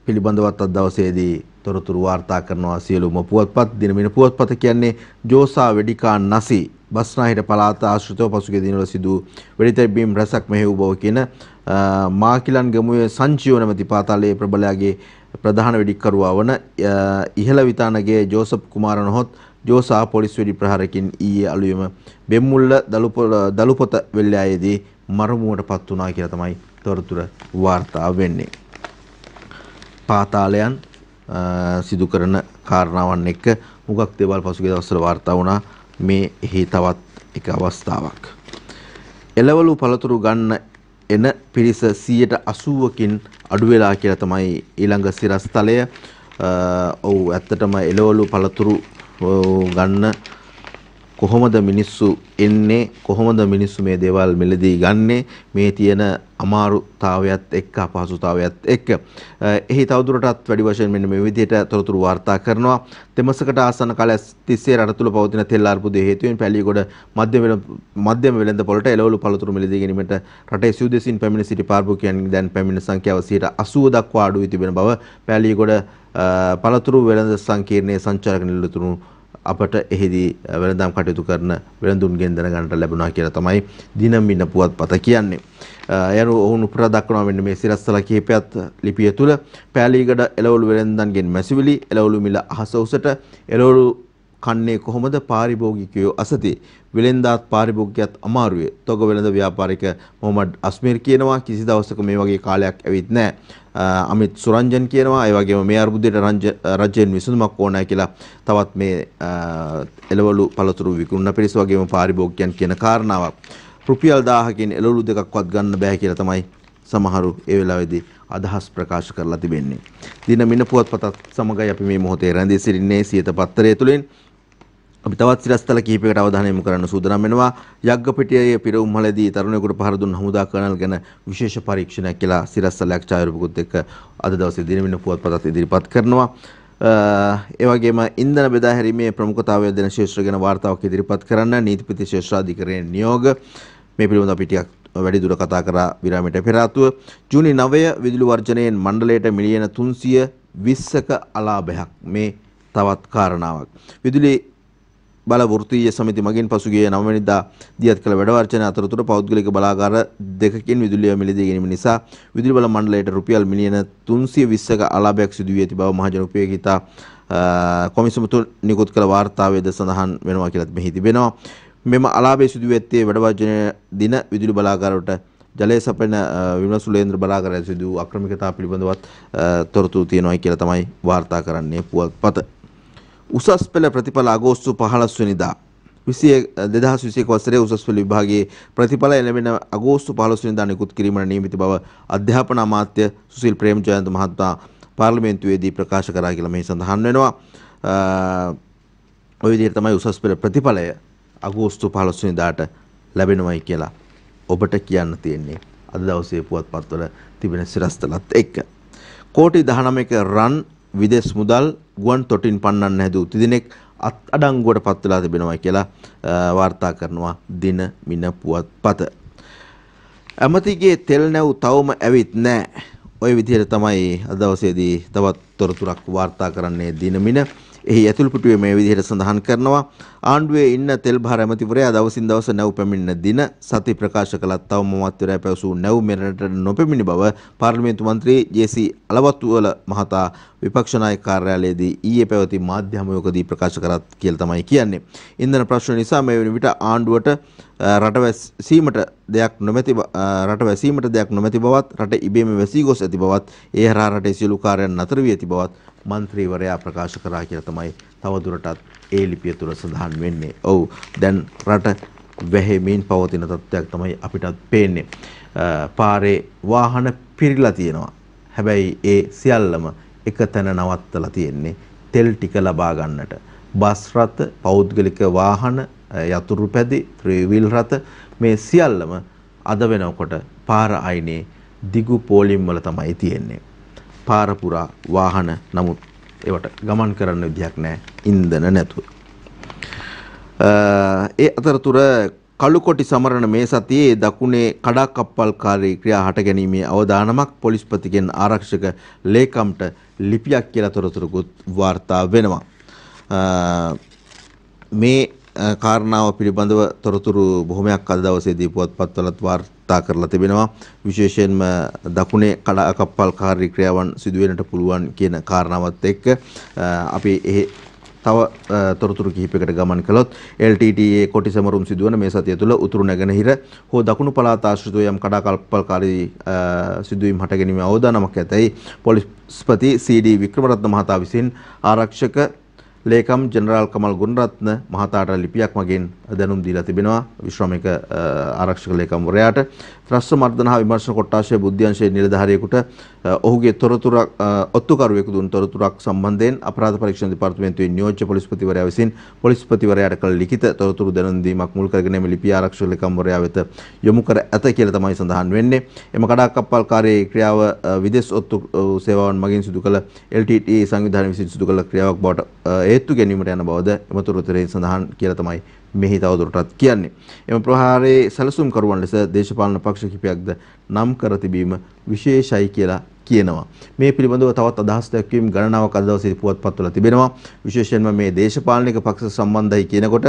පිළිබඳවත් අද දවසේදී තොරතුරු වාර්තා කරනවා සියලුම පුවත්පත්. දිනමින පුවත්පත කියන්නේ ජෝසා වෙඩිකා නසි බස්නාහිර පළාත ආශ්‍රිතව පසුගිය දිනවල සිදු වෙඩිතැබීම් රැසක් මෙහෙයු බව කියන මාකිලන් ගමුවේ සංචියෝ නැමැති පාතාලයේ ප්‍රබලයාගේ ප්‍රධාන වෙඩික්කරුවා වන ඉහළ විතානගේ ජෝසප් කුමාර නොහොත් ජෝසා පොලිස් වෙඩි ප්‍රහාරකින් ඊයේ අලුයම බෙම්මුල්ල දලුපොත වෙල්යායේදී මරමුවට පත් වුණා කියලා තමයි තොරතුරු වාර්තා වෙන්නේ. පාතාලයන් සිදු කරන කාරණාවන් එක්ක මුගක් දේවල් පසුගිය දවස්වල වාර්තා වුණා. මේ එහි තවත් එක අවස්ථාවක්. එළවලු පළතුරු ගන්න එන පිරිස 80%කින් අඩු වෙලා කියලා තමයි ඊළඟ සිරස්තලය. ඔව් ඇත්තටම එළවලු පළතුරු ගන්න කොහොමද මිනිස්සු එන්නේ, කොහොමද මිනිස්සු මේ දේවල් මිලදී ගන්නේ, මේ තියෙන අමාරුතාවයත් එක්ක අපහසුතාවයත් එක්ක එහි තවදුරටත් වැඩි වශයෙන් මෙන්න මේ විදිහට තොරතුරු වාර්තා කරනවා. දෙමසකට ආසන්න කාලයක් තිස්සේ රට තුළ පවතින තෙල් අර්බුදයේ හේතුවෙන් පැලියගොඩ මධ්‍යම වෙළඳ පොළට එළවලු පළතුරු මිලදී ගැනීමට රටේ සිව්දෙසින් පැමිණ සිටි පාර්භෝගිකයන් දැන් පැමිණ සංඛ්‍යාව 80% දක්වා අඩු වී තිබෙන බව පැලියගොඩ පළතුරු වෙළඳ සංකීර්ණයේ සංචාරක නිලතුරු අපට එහිදී වෙළඳාම් කටයුතු කරන වෙළඳුන්ගෙන් දැනගන්නට ලැබුණා කියලා තමයි දිනමින පුවත්පත කියන්නේ. යනු ඔවුන් උපුටා දක්වනවා මෙන්න මේ සිරස්තල කිහිපයත් ලිපිය තුල පැලීගඩ එළවලු වෙළඳන්ගෙන් මැසිවිලි එළවලු මිල අහස උසට එළවලු කන්නේ කොහොමද පාරිභෝගිකයෝ අසති වෙළෙන්දාත් පාරිභෝගිකයත් අමාරුවේ තොග වෙළඳ ව්‍යාපාරික මොහමඩ් අස්මීර් කියනවා කිසි දවසක මේ වගේ කාලයක් ඇවිත් නැහැ. අමිත් සුරංජන් කියනවා ඒ වගේම මේ අර්බුදයට රජයෙන් විසඳුමක් ඕනයි කියලා තවත් මේ එළවලු පළතුරු විකුණන පිරිස වගේම පාරිභෝගිකයන් කියන කාරණාවක්. රුපියල් 1000කින් එළවලු දෙකක්වත් ගන්න බෑ කියලා තමයි සමහරු ඒ වෙලාවේදී අදහස් ප්‍රකාශ කරලා තිබෙන්නේ. දින මින පුවත්පතත් සමගයි අපි මේ මොහොතේ රැඳී සිටින්නේ සියත පත්තරය තුලින්. අපි තවත් සිරස්තල කිහිපයකට අවධානය යොමු කරන්න සූදානම් වෙනවා. යග්ගපිටියේ පිරවුම්හලදී තරුණයෙකුට පහර දුන් හමුදා කර්නල් ගැන විශේෂ පරීක්ෂණයක් කියලා සිරස්තලයක් ඡායාරූපකුත් එක්ක අද දවසේ දින මින පුවත්පතත් ඉදිරිපත් කරනවා. ඒ වගේම ඉන්ධන බෙදා හැරීමේ ප්‍රමුඛතාවය දෙන ශේෂ්ත්‍ර ගැන වාර්තාවක් ඉදිරිපත් කරන්න නීතිපති ශේෂ්ත්‍රාධිකරණයේ නියෝග මේ පිළිබඳව අපි ටිකක් වැඩි දුර කතා කරා විරාමයට පෙර ආතුව ජූනි 9 විදුලි වර්ජනයෙන් මණ්ඩලයට මිලියන 320ක අලාභයක් මේ තවත් කාරණාවක්. විදුලි බල වෘත්තීය සමිති මගින් පසුගිය 9 වෙනිදා දියත් කළ වැඩ වර්ජන අතරතුර පෞද්ගලික බලාගාර දෙකකින් විදුලිය මිලදී ගැනීම නිසා විදුලි බල මණ්ඩලයට රුපියල් මිලියන 320ක අලාභයක් සිදු වී ඇති බව මහජන උපයෝගීතා කොමිසම තුල නිකුත් කළ වාර්තාවේද සඳහන් වෙනවා කියලා මෙහි තිබෙනවා. මෙම අලාභය සිදු වෙත්තේ වැඩ වර්ජන දින විදුලි බලාගාරවලට ජලය සපයන විමල සුලේන්ද්‍ර බලාගාරය සිදු අක්‍රමිකතා පිළිබඳවත් තොරතුරු තියෙනවා කියලා තමයි වාර්තා කරන්නේ පුවත්පත. උසස් පෙළ ප්‍රතිඵල අගෝස්තු 15 වෙනිදා 2021 වසරේ උසස් පෙළ විභාගයේ ප්‍රතිඵල එළඹෙන අගෝස්තු 15 වෙනිදා නිකුත් කිරීමට නියමිත බව අධ්‍යාපන අමාත්‍ය සුසිල් ප්‍රේමජයන්ත මහතා පාර්ලිමේන්තුවේදී ප්‍රකාශ කරා කියලා මෙහි සඳහන් වෙනවා. ওই විදිහට තමයි උසස් පෙළ ප්‍රතිඵලය අගෝස්තු 15 වෙනිදාට ලැබෙනවයි කියලා ඔබට කියන්න තියෙන්නේ. අද දවසේ පුවත්පත්වල තිබෙන සිරස්තලත් එක්ක. කෝටි 19ක රන් විදේශ මුදල් ගුවන් තොටින් පන්නන්න හැදූ තිදෙනෙක් අත්අඩංගුවට පත් වෙලා තිබෙනවා කියලා වාර්තා කරනවා දින මින පුවත්පත. ඇමතිගේ තෙල් නැව් තවම ඇවිත් නැහැ. ওই විදිහට තමයි අද දවසේදී තවත් තොරතුරක් වාර්තා කරන්නේ දින මින. එහි ඇතුළු පිටුවේ මේ විදිහට සඳහන් කරනවා ආණ්ඩුවේ ඉන්න තෙල් භාර ඇමතිවරයා දවසින් දවස නැව් පැමිණෙන දින සති ප්‍රකාශ කළත් තවම මහත්වරයා පැවසූ නැව් මෙරටට නොපැමිණි බව පාර්ලිමේන්තු මන්ත්‍රී ජේ.සී. අලවත්තුවල මහතා විපක්ෂ නායක කාර්යාලයේදී ඊයේ පැවති මාධ්‍ය හමුවකදී ප්‍රකාශ කරත් කියලා තමයි කියන්නේ. ඉන්ධන ප්‍රශ්න නිසා මේ වන විට ආණ්ඩුවට රට වැසීමට දෙයක් නොමැති බවත් රට ඉබේම වැසී ගොස් ඇති බවත් ඒ හරහා රටේ සියලු කාර්යයන් නතර වී ඇති බවත් මන්ත්‍රීවරයා ප්‍රකාශ කරා කියලා තමයි තවදුරටත් ඒ ලිපිය තුළ සඳහන් වෙන්නේ. ඔව් දැන් රට වැහෙමින් පවතින තත්ත්වයක් තමයි අපිටත් පේන්නේ. පාරේ වාහන පිරීලා තියෙනවා. හැබැයි ඒ සියල්ලම එක තැන නවත්තලා තියෙන්නේ තෙල් ටික ලබා ගන්නට. බස් රථ, පෞද්ගලික වාහන, යතුරු පැදි, ත්‍රිවිල් රථ මේ සියල්ලම අද වෙනකොට පාර අයිනේ දිගු පෝලිම් වල තමයි තියෙන්නේ. පාර පුරා වාහන නමුත් ඒවට ගමන් කරන්න විදියක් නැහැ ඉන්ධන නැතුව. ඒ අතරතුර කළුකොටි සමරන මේ සතියේ දකුණේ කඩාකප්පල්කාරී ක්‍රියා හට ගැනීමේ අවදානමක් පොලිස්පතිගෙන් ආරක්ෂක ලේකම්ට ලිපියක් කියලා තොරතුරුකුත් වාර්තා වෙනවා. මේ කාරණාව පිළිබඳව තොරතුරු බොහොමයක් අද දවසේදී පුවත්පත්වලත් වාර්තා කරලා තිබෙනවා. විශේෂයෙන්ම දකුණේ කඩාකප්පල්කාරී ක්‍රියාවන් සිදු වෙන්නට පුළුවන් කියන කාරණාවත් එක්ක අපි තව තොරතුරු කිහිපයකට ගමන් කළොත් LTTE කොටි සමරුම් සිදුවන මේ සතිය තුළ උතුරු නැගෙනහිර හෝ දකුණු පළාත ආශ්‍රිතව යම් කඩාකප්පල්කාරී සිදුවීම් හට ගැනීමේ අවදානමක් ඇතැයි පොලිස්පති CD වික්‍රමරත්න මහතා විසින් ආරක්ෂක ලේකම් ජෙනරාල් කමල් ගුණරත්න මහතාට ලිපියක් මගින් දැනුම් දීලා තිබෙනවා විශ්‍රාමික ආරක්ෂක ලේකම්වරයාට. ත්‍රස්ත මර්දන හා විමර්ශන කොට්ටාශයේ බුද්ධ්‍යංශයේ නිලධාරියෙකුට ඔහුගේ තොරතුරක් ඔත්තුකරුවෙකු දුන් තොරතුරක් සම්බන්ධයෙන් අපරාධ පරීක්ෂණ දෙපාර්තමේන්තුවේ නියෝජ්‍ය පොලිස්පතිවරයා විසින් පොලිස්පතිවරයාට කළ ලිඛිත තොරතුරු දැනුම් දීමක් මුල් කරගෙන මේ ලිපිය ආරක්ෂක ලේකම්වරයා වෙත යොමු කර ඇත කියලා තමයි සඳහන් වෙන්නේ. එම කඩාකප්පල්කාරී ක්‍රියාව විදේශ ඔත්තු සේවාවන් මගින් සිදු කළ LTTE සංවිධානය විසින් සිදු කළ ක්‍රියාවක් බවට ඒත්තු ගැනීමට යන බවද එම තොරතුරේ සඳහන් කියලා තමයි මෙහි තවදුරටත් කියන්නේ. එම ප්‍රහාරයේ සැලසුම් කරුවන් ලෙස දේශපාලන පක්ෂ කිහිපයක්ද නම් කර තිබීම විශේෂයි කියලා කියනවා. මේ පිළිබඳව තවත් අදහස් දැක්වීම් ගණනාවක් අද දවසේ පුවත්පත්වල තිබෙනවා. විශේෂයෙන්ම මේ දේශපාලනික පක්ෂ සම්බන්ධයි කියනකොට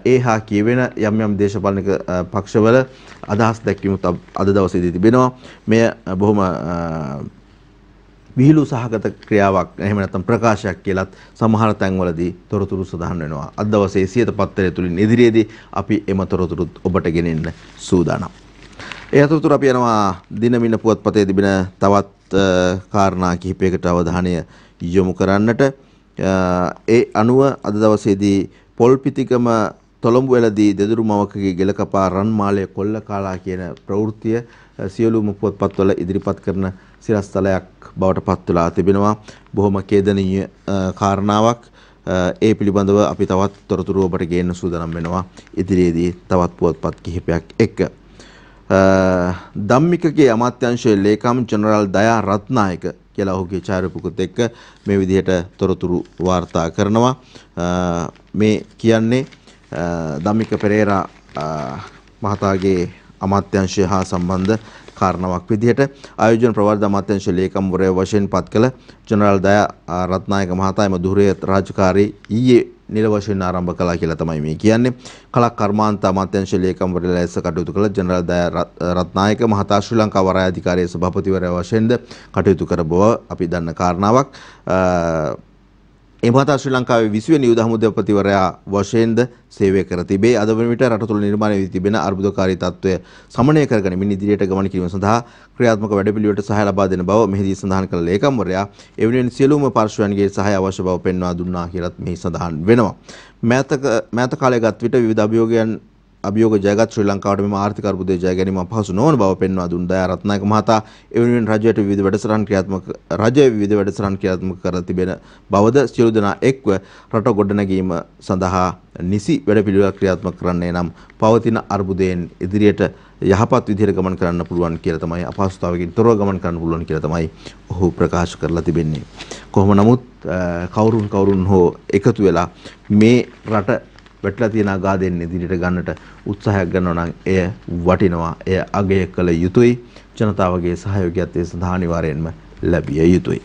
ඒ හා කියවෙන යම් දේශපාලනික පක්ෂවල අදහස් දැක්වීමුත් අද දවසේදී තිබෙනවා. මෙය බොහොම විහිළු සහගත ක්‍රියාවක් එහෙම නැත්නම් ප්‍රකාශයක් කියලත් සමහර තැන්වලදී තොරතුරු සඳහන් වෙනවා. අද දවසේ සියත පත්තරය තුලින් ඉදිරියේදී අපි එම තොරතුරුත් ඔබට ගෙනෙන්න සූදානම්. ඒ අතරතුර අපි යනවා දින මින පුවත්පතේ තිබෙන තවත් කාරණා කිහිපයකට අවධානය යොමු කරන්නට. ඒ අනුව අද දවසේදී පොල්පිටිකම තොළඹුවලදී දෙදුරු මවකගේ ගෙල කපා රන් මාලය කොල්ල කාලා කියන ප්‍රවෘත්තිය සියලුම පුවත්පත්වල ඉදිරිපත් කරන සිරස්තලයක් බවට පත් වෙලා තිබෙනවා. බොහොම ඛේදනීය කාරණාවක්. ඒ පිළිබඳව අපි තවත් තොරතුරු ඔබට ගේන්න සූදානම් වෙනවා ඉදිරියේදී තවත් පුවත්පත් කිහිපයක් එක්ක. ධම්මිකගේ අමාත්‍යාංශයේ ලේකම් ජෙනරාල් දයා රත්නායක කියලා ඔහුගේ ඡායාරූපකුත් එක්ක මේ විදිහට තොරතුරු වාර්තා කරනවා. මේ කියන්නේ ධම්මික පෙරේරා මහතාගේ අමාත්‍යාංශය හා සම්බන්ධ කාරණාවක් විදිහට ආයෝජන ප්‍රවර්ධ අමාත්‍යාංශ ලේකම්වරයා වශයෙන් පත් කළ ජෙනරාල් දයා රත්නායක මහතා එම දුරේ රාජකාරී ඊයේ නිල වශයෙන් ආරම්භ කළා කියලා තමයි මේ කියන්නේ. කලක් කර්මාන්ත අමාත්‍යාංශ ලේකම්වරයා ලෙස කටයුතු කළ ජෙනරාල් දයා රත්නායක මහතා ශ්‍රී ලංකා වරාය අධිකාරියේ සභාපතිවරයා වශයෙන්ද කටයුතු කර බව අපි දන්න කාරණාවක්. එමහතා ශ්‍රී ලංකාවේ 20 වෙනි යුද හමුදාපතිවරයා වශයෙන්ද සේවය කර තිබේ. අද වන විට රට තුළ නිර්මාණය වී තිබෙන අර්බුදකාරී තත්ත්වය සමනය කරගනිමින් ඉදිරියට ගමන් කිරීම සඳහා ක්‍රියාත්මක වැඩපිළිවෙලට සහාය ලබා දෙන බව මෙහිදී සඳහන් කළ ලේකම්වරයා එවෙනුවෙන් සියලුම පාර්ශ්වයන්ගේ සහාය අවශ්‍ය බව පෙන්වා දුන්නා කියලත් මෙහි සඳහන් වෙනවා. මෑත කාලයේ ගත විට විවිධ අභියෝග ජයගත් ශ්‍රී ලංකාවට මෙම ආර්ථික අර්බුදය ජය ගැනීම අපහසු නොවන බව පෙන්වා දුන් දයා රත්නායක මහතා එවෙනුවෙන් රජයට විවිධ වැඩසටහන් ක්‍රියාත්මක කර තිබෙන බවද සියලු දෙනා එක්ව රට ගොඩනැගීම සඳහා නිසි වැඩපිළිවෙලක් ක්‍රියාත්මක කරන්නේ නම් පවතින අර්බුදයෙන් ඉදිරියට යහපත් විදිහට ගමන් කරන්න පුළුවන් කියලා තමයි අපහසුතාවකින් තොරව ගමන් කරන්න පුළුවන් කියලා තමයි ඔහු ප්‍රකාශ කරලා තිබෙන්නේ. කොහොම නමුත් කවුරුන් හෝ එකතු වෙලා මේ රට වැටලා තියෙන ආගාදෙන් ඉදිරියට ගන්නට උත්සාහයක් ගන්නවා නම් එය වටිනවා. එය අගය කළ යුතුයි. ජනතාවගේ සහයෝගයත් ඒ සඳහා අනිවාර්යෙන්ම ලැබිය යුතුයි.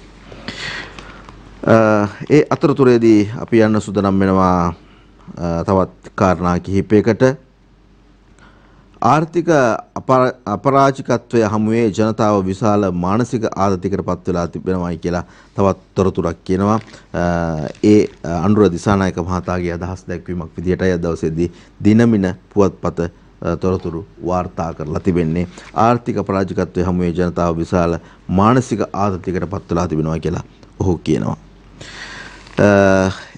ඒ අතරතුරේදී අපි යන්න සූදානම් වෙනවා තවත් කාරණා කිහිපයකට. ආර්ථික අපරාජිකත්වය හමුවේ ජනතාව විශාල මානසික ආතතියකට පත් වෙලා තිබෙනවායි කියලා තවත් තොරතුරක් කියනවා. ඒ අනුර දිසානායක මහතාගේ අදහස් දැක්වීමක් විදිහටයි අද දවසේදී දිනමින පුවත්පත තොරතුරු වාර්තා කරලා තිබෙන්නේ. ආර්ථික අපරාජිකත්වය හමුවේ ජනතාව විශාල මානසික ආතතියකට පත් වෙලා තිබෙනවා කියලා ඔහු කියනවා.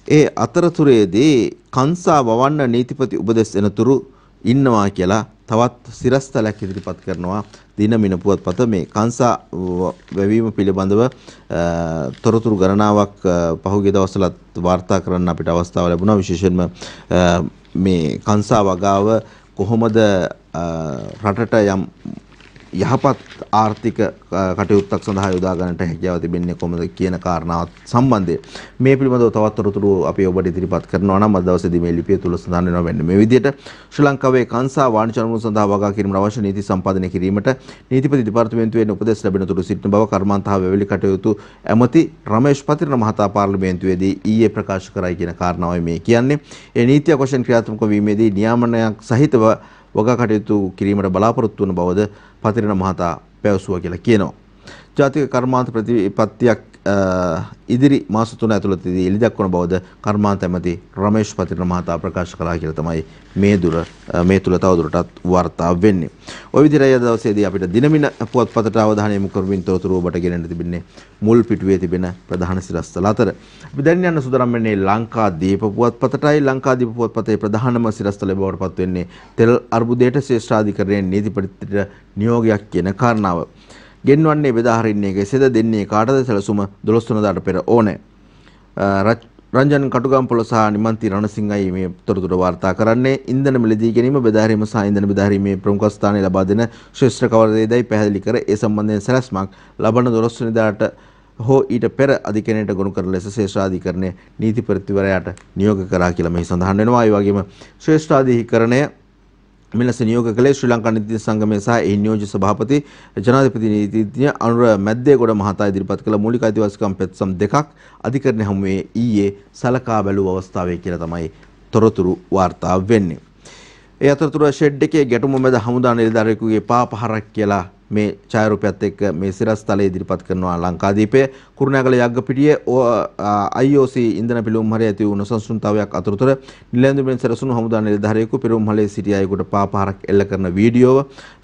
ඒ අතරතුරේදී කංසා වවන්න නීතිපති උපදෙස් එනතුරු ඉන්නවා කියලා තවත් සිරස්තලයක් ඉදිරිපත් කරනවා දිනමින පුවත්පත. මේ කංසා වැවීම පිළිබඳව තොරතුරු ගණනාවක් පහුගිය දවස්වලත් වාර්තා කරන්න අපිට අවස්ථාව ලැබුණා. විශේෂයෙන්ම මේ කංසා වගාව කොහොමද රටට යම් යහපත් ආර්ථික කටයුත්තක් සඳහා යොදා ගන්නට හැකියාව තිබෙන්නේ කොහොමද කියන කාරණාවත් සම්බන්ධයෙන් මේ පිළිබඳව තවත් තොරතුරු අපි ඔබට ඉදිරිපත් කරනවා නම් අද දවසේදී මේ ලිපිය තුල සඳහන් වෙනවා වෙන්නේ මේ විදිහට. ශ්‍රී ලංකාවේ කංසා වාණිජ අරමුණු සඳහා වගා කිරීමට අවශ්‍ය නීති සම්පාදනය කිරීමට නීතිපති දෙපාර්තමේන්තුවෙන් උපදෙස් ලැබෙන තුරු සිටින බව කර්මාන්ත හා වැවිලි කටයුතු ඇමති රමේෂ් පතිරණ මහතා පාර්ලිමේන්තුවේදී ඊයේ ප්‍රකාශ කරයි කියන කාරණාවයි මේ කියන්නේ. ඒ නීතිය වශයෙන් ක්‍රියාත්මක වීමේදී නියාමනයක් සහිතව වගා කටයුතු කිරීමට බලාපොරොත්තු වන බවද පතිරණ මහතා පැවසුවා කියලා කියනවා. ජාතික කර්මාන්ත ප්‍රතිපත්තියක් ඉදිරි මාස 3 ඇතුළතදී එළි දක්වන බවද කර්මාන්ත ඇමති රමේෂ් පතිරණ මහතා ප්‍රකාශ කළා කියලා තමයි මේ තුල තවදුරටත් වාර්තා වෙන්නේ. ওই විදිහටයි අද දවසේදී අපිට දිනමින පුවත්පතට අවධානය යොමු කරමින් තොරතුරු ඔබට ගෙනෙන්න තිබෙන්නේ මුල් පිටුවේ තිබෙන ප්‍රධාන සිරස්තල අතර. අපි දැන් යන සුදරම් වෙන්නේ ලංකාදීප පුවත්පතටයි. ලංකාදීප පුවත්පතේ ප්‍රධානම සිරස්තලය බවට පත් වෙන්නේ තෙල් අර්බුදයට ශ්‍රේෂ්ඨාධිකරණයේ නීතිපතිට නියෝගයක් කියන කාරණාව. ගෙන්වන්නේ බෙදා හරින්නේ කෙසේද දෙන්නේ කාටද සැලසුම 12 වෙනිදාට පෙර ඕනේ. රංජන් කටුගම්පොළ සහ නිමන්ති රණසිංහයි මේ තොරතුරු වාර්තා කරන්නේ. ඉන්ධන මිලදී ගැනීම බෙදා හැරීම සහ ඉන්ධන බෙදා හැරීමේ ප්‍රමුඛ ස්ථානය ලබා දෙන ශ්‍රේෂ්ඨ කවරදේදයි පැහැදිලි කර ඒ සම්බන්ධයෙන් සැලැස්මක් ලබන 12 වෙනිදාට හෝ ඊට පෙර අධිකරණයට ගොනු කරන ලෙස ශ්‍රේෂ්ඨාධිකරණය නීතිපතිවරයාට නියෝග කරා කියලා මෙහි සඳහන් වෙනවා. ඒ වගේම ශ්‍රේෂ්ඨාධිකරණය මෙලෙස නියෝග කළේ ශ්‍රී ලංකා නීති සංගමයේ සහ එහි නියෝජ්‍ය සභාපති ජනාධිපති නීතිඥ අනුර මැද්දේගොඩ මහතා ඉදිරිපත් කළ මූලික අයිතිවාසිකම් පෙත්සම් දෙකක් අධිකරණ හමුවේ ඊයේ සලකා බැලූ අවස්ථාවේ කියලා තමයි තොරතුරු වාර්තා වෙන්නේ. ඒ අතරතුර ෂෙඩ් එකේ ගැටුම මැද හමුදා නිලධාරියෙකුගේ පාපහරක් කියලා මේ ඡායාරූපයත් එක්ක මේ සිරස්තලයේ ඉදිරිපත් කරනවා ලංකාදීපය. කුරුණෑගල යග්ගපිටියේ IOC ඉන්ධන පිළුම්හලේ ඇති වූ නොසන්සුන්තාවයක් අතරතුර නිලැඳුමින් සැරසුණු හමුදා නිලධාරියෙකු පිළුම්හලේ සිටි අයෙකුට පාපහරක් එල්ල කරන වීඩියෝව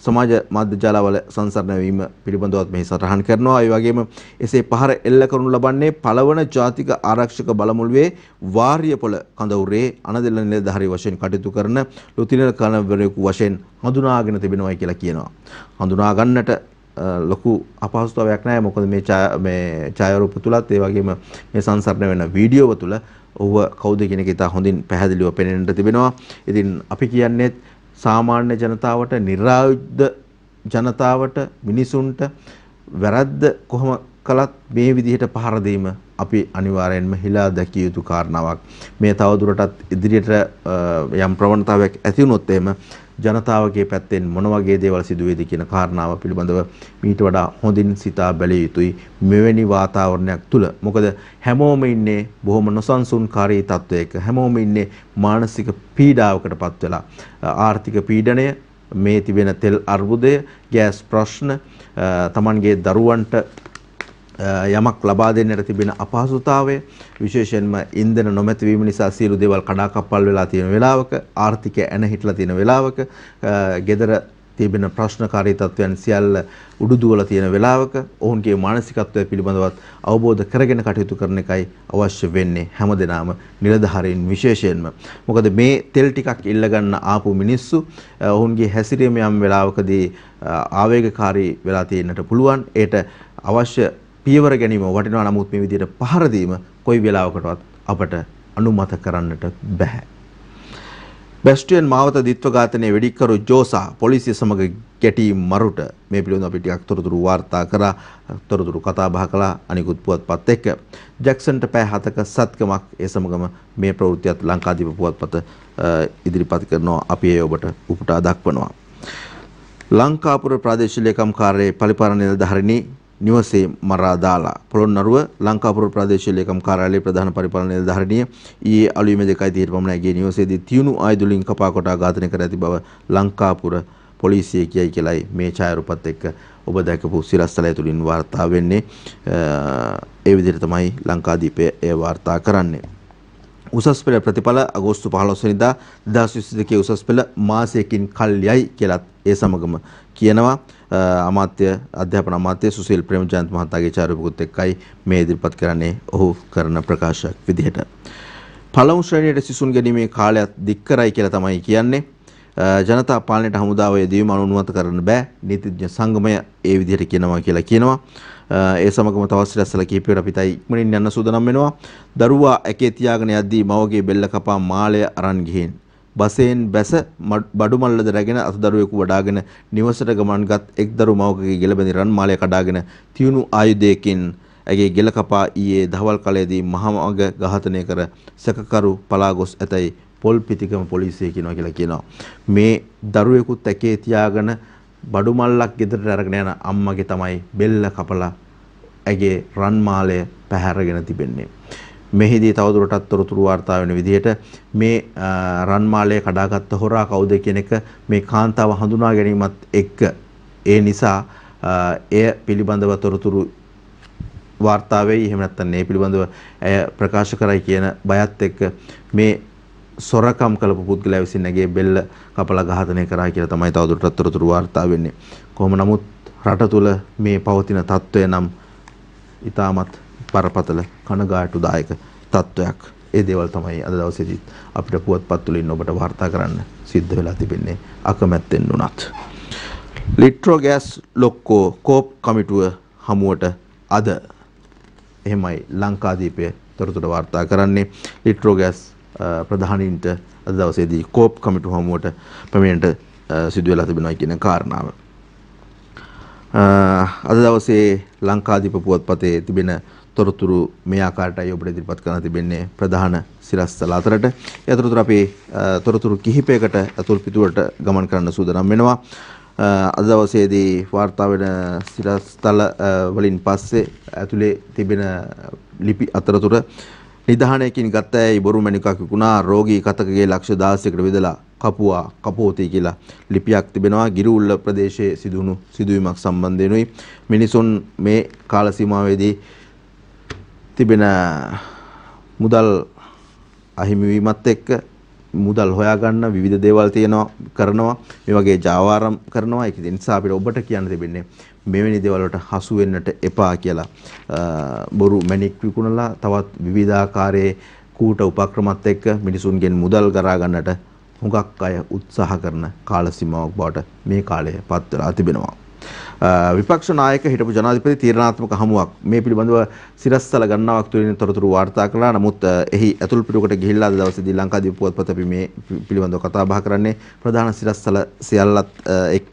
සමාජ මාධ්‍ය ජාලවල සංසරණ වීම පිළිබඳවත් මෙහි සටහන් කරනවා. ඒ වගේම එසේ පහර එල්ල කරනු ලබන්නේ පළවන ජාතික ආරක්ෂක බලමුළුවේ වාරියපොළ කඳවුරේ අනදෙල්ල නිලධාරී වශයෙන් කටයුතු කරන ලුතිනර් කර්නල්වරයෙකු වශයෙන් හඳුනාගෙන තිබෙනවා කියලා කියනවා. හඳුනා ගන්නට ලොකු අපහසුතාවයක් නැහැ. මොකද මේ ඡායාරූප තුලත් ඒ වගේම මේ සංසරණ වෙන වීඩියෝව තුල ඔහුව කවුද කියන එක ඉතා හොඳින් පැහැදිලිව පෙනෙන්නට තිබෙනවා. ඉතින් අපි කියන්නේ සාමාන්‍ය ජනතාවට, නිර්ආයුධ ජනතාවට, මිනිසුන්ට වැරද්ද කොහොම කළත් මේ විදිහට පහර දීම අපි අනිවාර්යෙන්ම හිලා දැකිය යුතු කාරණාවක්. මේ තවදුරටත් ඉදිරියට යම් ප්‍රවණතාවයක් ඇති වුණොත් එහෙම ජනතාවගේ පැත්තෙන් මොන වගේ දේවල් සිදු වේද කියන කාරණාව පිළිබඳව මීට වඩා හොඳින් සිතා බැලිය යුතුයි මෙවැනි වාතාවරණයක් තුල. මොකද හැමෝම ඉන්නේ බොහොම නොසන්සුන්කාරී තත්වයක. හැමෝම ඉන්නේ මානසික පීඩාවකටපත් වෙලා. ආර්ථික පීඩනය, මේ තිබෙන තෙල් අර්බුදය, ගෑස් ප්‍රශ්න, Tamanගේ දරුවන්ට යමක් ලබා දෙන්නට තිබෙන අපහසුතාවය, විශේෂයෙන්ම ඉන්ධන නොමැති වීම නිසා සියලු දේවල් කඩාකප්පල් වෙලා තියෙන වෙලාවක, ආර්ථිකය ඇන හිටලා තියෙන වෙලාවක, gedara තිබෙන ප්‍රශ්නකාරී තත්වයන් සියල්ල උඩුදුවලා තියෙන වෙලාවක ඔවුන්ගේ මානසිකත්වය පිළිබඳවත් අවබෝධ කරගෙන කටයුතු කරන එකයි අවශ්‍ය වෙන්නේ හැමදෙනාම, නිලධාරීන් විශේෂයෙන්ම. මොකද මේ තෙල් ටිකක් ඉල්ල ගන්න ආපු මිනිස්සු ඔවුන්ගේ හැසිරීම යම් වෙලාවකදී ආවේගකාරී වෙලා තියෙන්නට පුළුවන්. ඒට අවශ්‍ය පියවර ගැනීම වටිනවා. නමුත් මේ විදිහට පහර දීම කොයි වෙලාවකටවත් අපට අනුමත කරන්නට බෑ. බැස්ටියන් මාවත දිත්ව ඝාතනයේ වෙඩික්කරු ජෝසා පොලිසිය සමග ගැටීම් මරුට මේ පිළිබඳව අපි ටිකක් තොරතුරු වාර්තා කරා, තොරතුරු කතා බහ කළා අනිකුත් පුවත්පත් එක්ක. ජැක්සන්ට පැය 7ක සත්කමක්, ඒ සමගම මේ ප්‍රවෘත්තියත් ලංකාදීප පුවත්පත ඉදිරිපත් කරනවා. අපි ඒ ඔබට උපුටා දක්වනවා. ලංකාපුර ප්‍රාදේශීය ලේකම් කාර්යාලයේ පරිපාලන නිලධාරිනී නිවසේ මරා දාලා. පොළොන්නරුව ලංකාපුර ප්‍රාදේශීය ලේකම් කාර්යාලයේ ප්‍රධාන පරිපාලන නිලධාරිනිය ඊයේ අලුයම 2:30 පමණ ඇගේ නිවසේදී තියුණු ආයුධලින් කපා කොටා ඝාතනය කර ඇති බව ලංකාපුර පොලිසිය කියයි කියලායි මේ ඡායාරූපත් එක්ක ඔබ දැකපු සිරස්තලය තුලින් වාර්තා වෙන්නේ. ඒ විදිහට තමයි ලංකාදීපය ඒ වාර්තා කරන්නේ. උසස් පෙළ ප්‍රතිඵල අගෝස්තු 15 වෙනිදා 2022 උසස් පෙළ මාසයකින් කල් යයි කියලත් ඒ සමගම කියනවා. අමාත්‍ය අධ්‍යාපන අමාත්‍ය සුසිල් ප්‍රේමජයන්ත මහතාගේ ඡායාරූපකුත් එක්කයි මේ ඉදිරිපත් කරන්නේ ඔහු කරන ප්‍රකාශයක් විදිහට. පළමු ශ්‍රේණියට සිසුන් ගැනීමේ කාලයත් දික් කරයි කියලා තමයි කියන්නේ. ජනතා පාලනයට හමුදාව යෙදීම අනුමත කරන්න බෑ. නීතිඥ සංගමය ඒ විදිහට කියනවා කියලා කියනවා. ඒ සමගම තවත් සිරස්තල කිහිපයකට අපිටයි ඉක්මනින් යන්න සූදානම් වෙනවා. දරුවා ඇකේ තියාගෙන යද්දී මවගේ බෙල්ල කපා මාලය අරන් ගිහින් බසෙන් බැස බඩු මල්ලද රැගෙන අතදරුවෙකු වඩාගෙන නිවසට ගමන්ගත් එක් දරු මවකගේ ගෙලබැඳි රන් මාලය කඩාගෙන තියුණු ආයුධයකින් ඇගේ ගෙල කපා ඊයේ දහවල් කාලයේදී මහමග ඝාතනය කර සැකකරු පලා ගොස් ඇතැයි පොල් පිටිකම පොලිසිය කියලා කියනවා. මේ දරුවෙකුත් ඇකේ තියාගෙන බඩු මල්ලක් ගෙදරට අරගෙන යන අම්මගේ තමයි බෙල්ල කපලා ඇගේ රන් මාලය පැහැරගෙන තිබෙන්නේ. මෙහිදී තවදුරටත් තොරතුරු වාර්තා වෙන විදිහට මේ රන් මාලය කඩාගත්ත හොරා කවුද කියන එක මේ කාන්තාව හඳුනා ගැනීමත් එක්ක ඒ නිසා එය පිළිබඳව තොරතුරු වාර්තා වෙයි. එහෙම නැත්නම් මේ පිළිබඳව ඇය ප්‍රකාශ කරයි කියන බයත් එක්ක මේ සොරකම් කළපු පුද්ගලයා විසින් නැගේ බෙල්ල කපලා ඝාතනය කරා කියලා තමයි තවදුරටත් තොරතුරු වාර්තා වෙන්නේ. කොහොම නමුත් රට තුල මේ පවතින තත්ත්වය නම් ඉතාමත් බරපතල කනගාටුදායක තත්ත්වයක්. ඒ දේවල් තමයි අද දවසේදී අපිට පුවත්පත් වලින් ඔබට වාර්තා කරන්න සිද්ධ වෙලා තිබෙන්නේ අකමැත්තෙන් උනත්. ලිට්‍රෝ ගෑස් ලොක්කෝ කෝප් කමිටුව හමුවට අද එහෙමයි ලංකාදීපය තොරතුරු වාර්තා කරන්නේ. ලිට්‍රෝ ගෑස් ප්‍රධානීන්ට අද දවසේදී කෝප් කමිටුව හමුවට පැමිණෙන්නට සිදු වෙලා තිබෙනවා කියන කාරණාව. අද දවසේ ලංකාදීප පුවත්පතේ තිබෙන තොරතුරු මේ ආකාරයටයි ඔබට ඉදිරිපත් කරන්න තිබෙන්නේ ප්‍රධාන සිරස්තල අතරට. ඒ අතරතුර අපි තොරතුරු කිහිපයකට අතුල් පිටුවට ගමන් කරන්න සූදානම් වෙනවා. අද දවසේදී වාර්තා වෙන සිරස්තල වලින් පස්සේ ඇතුලේ තිබෙන ලිපි අතරතුර නිධානයකින් ගත ඇයි බොරු මැණිකක් විකුණා රෝගී කතකගේ ලක්ෂ 16කට විදලා කපුවා කපෝති කියලා ලිපියක් තිබෙනවා. ගිරුල්ල ප්‍රදේශයේ සිදුණු සිදුවීමක් සම්බන්ධයෙන්ුයි මිනිසුන් මේ කාල සීමාවේදී තිබෙන මුදල් අහිමි වීමත් එක්ක මුදල් හොයාගන්න විවිධ දේවල් කරනවා මේ වගේ ජාවාරම් කරනවා. ඒක නිසා අපිට ඔබට කියන්න තිබෙන්නේ මෙවැනි දේවල් වලට හසු වෙන්නට එපා කියලා. බොරු මැණික් විකුණලා තවත් විවිධාකාරයේ කූට උපක්‍රමත් එක්ක මිනිසුන්ගෙන් මුදල් ගරා ගන්නට හුඟක් අය උත්සාහ කරන කාල සීමාවක් බවට මේ කාලය පත් වෙලා තිබෙනවා. විපක්ෂ නායක හිටපු ජනාධිපති තීරණාත්මක හමුවක් මේ පිළිබඳව සිරස්තල ගණනාවක් තුළින් තොරතුරු වාර්තා කළා. නමුත් එහි ඇතුළු පිටුවකට ගිහිල්ලා අද දවසේදී ලංකාදීප පුවත්පත අපි මේ පිළිබඳව කතා බහ කරන්නේ ප්‍රධාන සිරස්තල සියල්ලත් එක්ක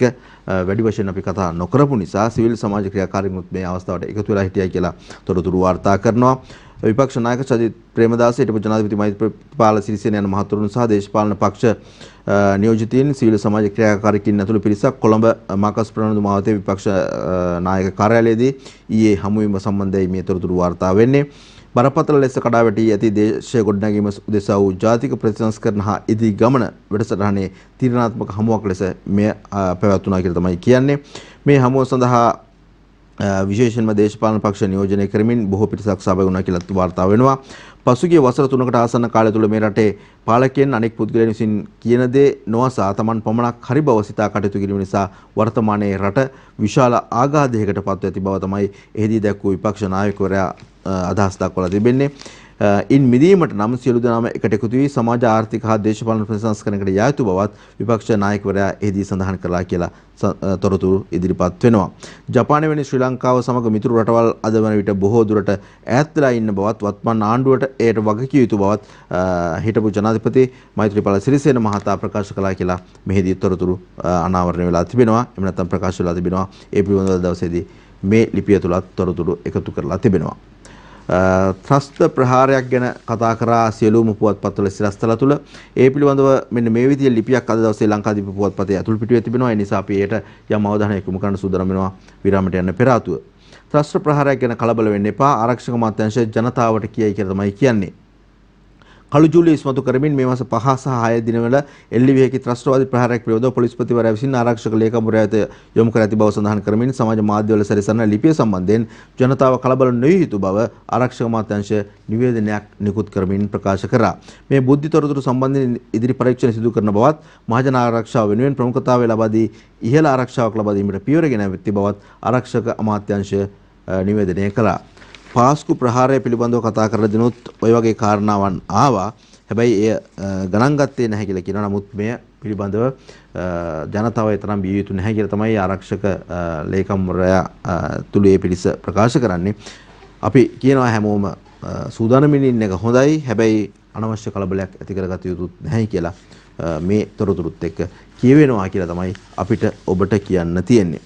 වැඩි වශයෙන් අපි කතා නොකරපු නිසා සිවිල් සමාජ ක්‍රියාකාරීන්වත් මේ අවස්ථාවට එකතු වෙලා හිටියයි කියලා තොරතුරු වාර්තා කරනවා. විපක්ෂ නායක සජිත් ප්‍රේමදාස හිටපු ජනාධිපති මෛත්‍රීපාල සිරිසේන යන මහතුරුන් සහ දේශපාලන පක්ෂ නියෝජිතයින් සිවිල් සමාජ ක්‍රියාකාරීන් ඇතුළු පිරිසක් කොළඹ මාකස් ප්‍රනාන්දු මාවතේ විපක්ෂ නායක කාර්යාලයේදී ඊයේ හමුවීම සම්බන්ධයෙන් මේ තොරතුරු වාර්තා වෙන්නේ. බරපතල ලෙස කඩාවැටී ඇති දේශීය ගොඩනැගීම උදෙසා වූ ජාතික ප්‍රතිසංස්කරණ හා ඉදි ගමන වැඩසටහනේ තීරණාත්මක හමුවක් ලෙස මෙය පැවැත්වුණා කියලා තමයි කියන්නේ. මේ හමුව සඳහා විශේෂයෙන්ම දේශපාලන පක්ෂ නියෝජනය කරමින් බොහෝ පිරිසක් සහභාගී වුණා කියලා වාර්තා වෙනවා. පසුගිය වසර 3කට ආසන්න කාලය තුල මේ රටේ පාලකයන් අනෙක් පුද්ගලයන් විසින් කියන දේ නොඅසා Taman පමණක් හරි බව සිතා කටයුතු කිරීම නිසා වර්තමානයේ රට විශාල ආඝාතයකට පත්ව ඇති බව තමයි එහිදී දැක්වූ විපක්ෂ නායකවරයා අදහස් දක්වලා තිබෙන්නේ. ඉන් මිදීමට නම් සියලු දෙනාම එකට එකතු වී සමාජ ආර්ථික හා දේශපාලන ප්‍රතිසංස්කරණයකට යා යුතු බවත් විපක්ෂ නායකවරයා එහිදී සඳහන් කළා කියලා තොරතුරු ඉදිරිපත් වෙනවා. ජපානය වැනි ශ්‍රී ලංකාව සමග මිතුරු රටවල් අද වන විට බොහෝ දුරට ඈත් වෙලා ඉන්න බවත් වත්මන් ආණ්ඩුවට එයට වගකිය යුතු බවත් හිටපු ජනාධිපති මෛත්‍රීපාල සිරිසේන මහතා ප්‍රකාශ කළා කියලා මෙහිදී තොරතුරු අනාවරණය වෙලා තිබෙනවා. එහෙම නැත්නම් ප්‍රකාශ වෙලා තිබෙනවා. ඒ පිළිබඳව දවසේදී මේ ලිපිය තුලත් තොරතුරු එකතු කරලා තිබෙනවා. ත්‍රස්ත ප්‍රහාරයක් ගැන කතා කරා සියලුම පුවත්පත්වල සිරස්තල තුල. ඒ පිළිබඳව මෙන්න මේ විදිහේ ලිපියක් අද දවසේ ලංකාදීප පුවත්පතේ ඇතුළු පිටුවේ තිබෙනවා. ඒ නිසා අපි ඒට යම් අවධානයක් යොමු කරන්න සූදානම් වෙනවා විරාමයට යන්න පෙර ආතුව. ත්‍රස්ත ප්‍රහාරයක් ගැන කලබල වෙන්න එපා. ආරක්ෂක අමාත්‍යාංශය ජනතාවට කියයි කියලා තමයි කියන්නේ. කළු ජූලි ඉස්මතු කරමින් මේ මාස 5 සහ 6 දිනවල එල්ලි හැකි ත්‍රස්තවාදී ප්‍රහාරයක් පිළිබඳව පොලිස්පතිවරයා විසින් ආරක්ෂක ලේකම්වරයා වෙත යොමු කර ඇති බව සඳහන් කරමින් සමාජ මාධ්‍යවල සැරිසරන ලිපිය සම්බන්ධයෙන් ජනතාව කලබල නොවිය යුතු බව ආරක්ෂක අමාත්‍යාංශය නිවේදනයක් නිකුත් කරමින් ප්‍රකාශ කරා. මේ බුද්ධි තොරතුරු සම්බන්ධයෙන් ඉදිරි පරීක්ෂණ සිදු කරන බවත් මහජන ආරක්ෂාව වෙනුවෙන් ප්‍රමුඛතාවය ලබා දී ඉහළ ආරක්ෂාවක් ලබා දීමට පියවරගෙන ඇති බවත් ආරක්ෂක අමාත්‍යාංශය නිවේදනය කළා. පාස්කු ප්‍රහාරය පිළිබඳව කතා කරලා දිනුත් ওই වගේ කාරණාවන් ආවා. හැබැයි එය ගණන් ගත්තේ නැහැ කියලා කියනවා. නමුත් මෙය පිළිබඳව ජනතාව තරම් බිය යුතු නැහැ කියලා තමයි ආරක්ෂක ලේකම්වරයා තුලේ පිළිස ප්‍රකාශ කරන්නේ. අපි කියනවා හැමෝම සූදානම්ින් ඉන්න එක හොඳයි. හැබැයි අනවශ්‍ය කලබලයක් ඇති කරගත යුතු නැහැ කියලා මේ තොරතුරුත් එක්ක කියවෙනවා කියලා තමයි අපිට ඔබට කියන්න තියෙන්නේ.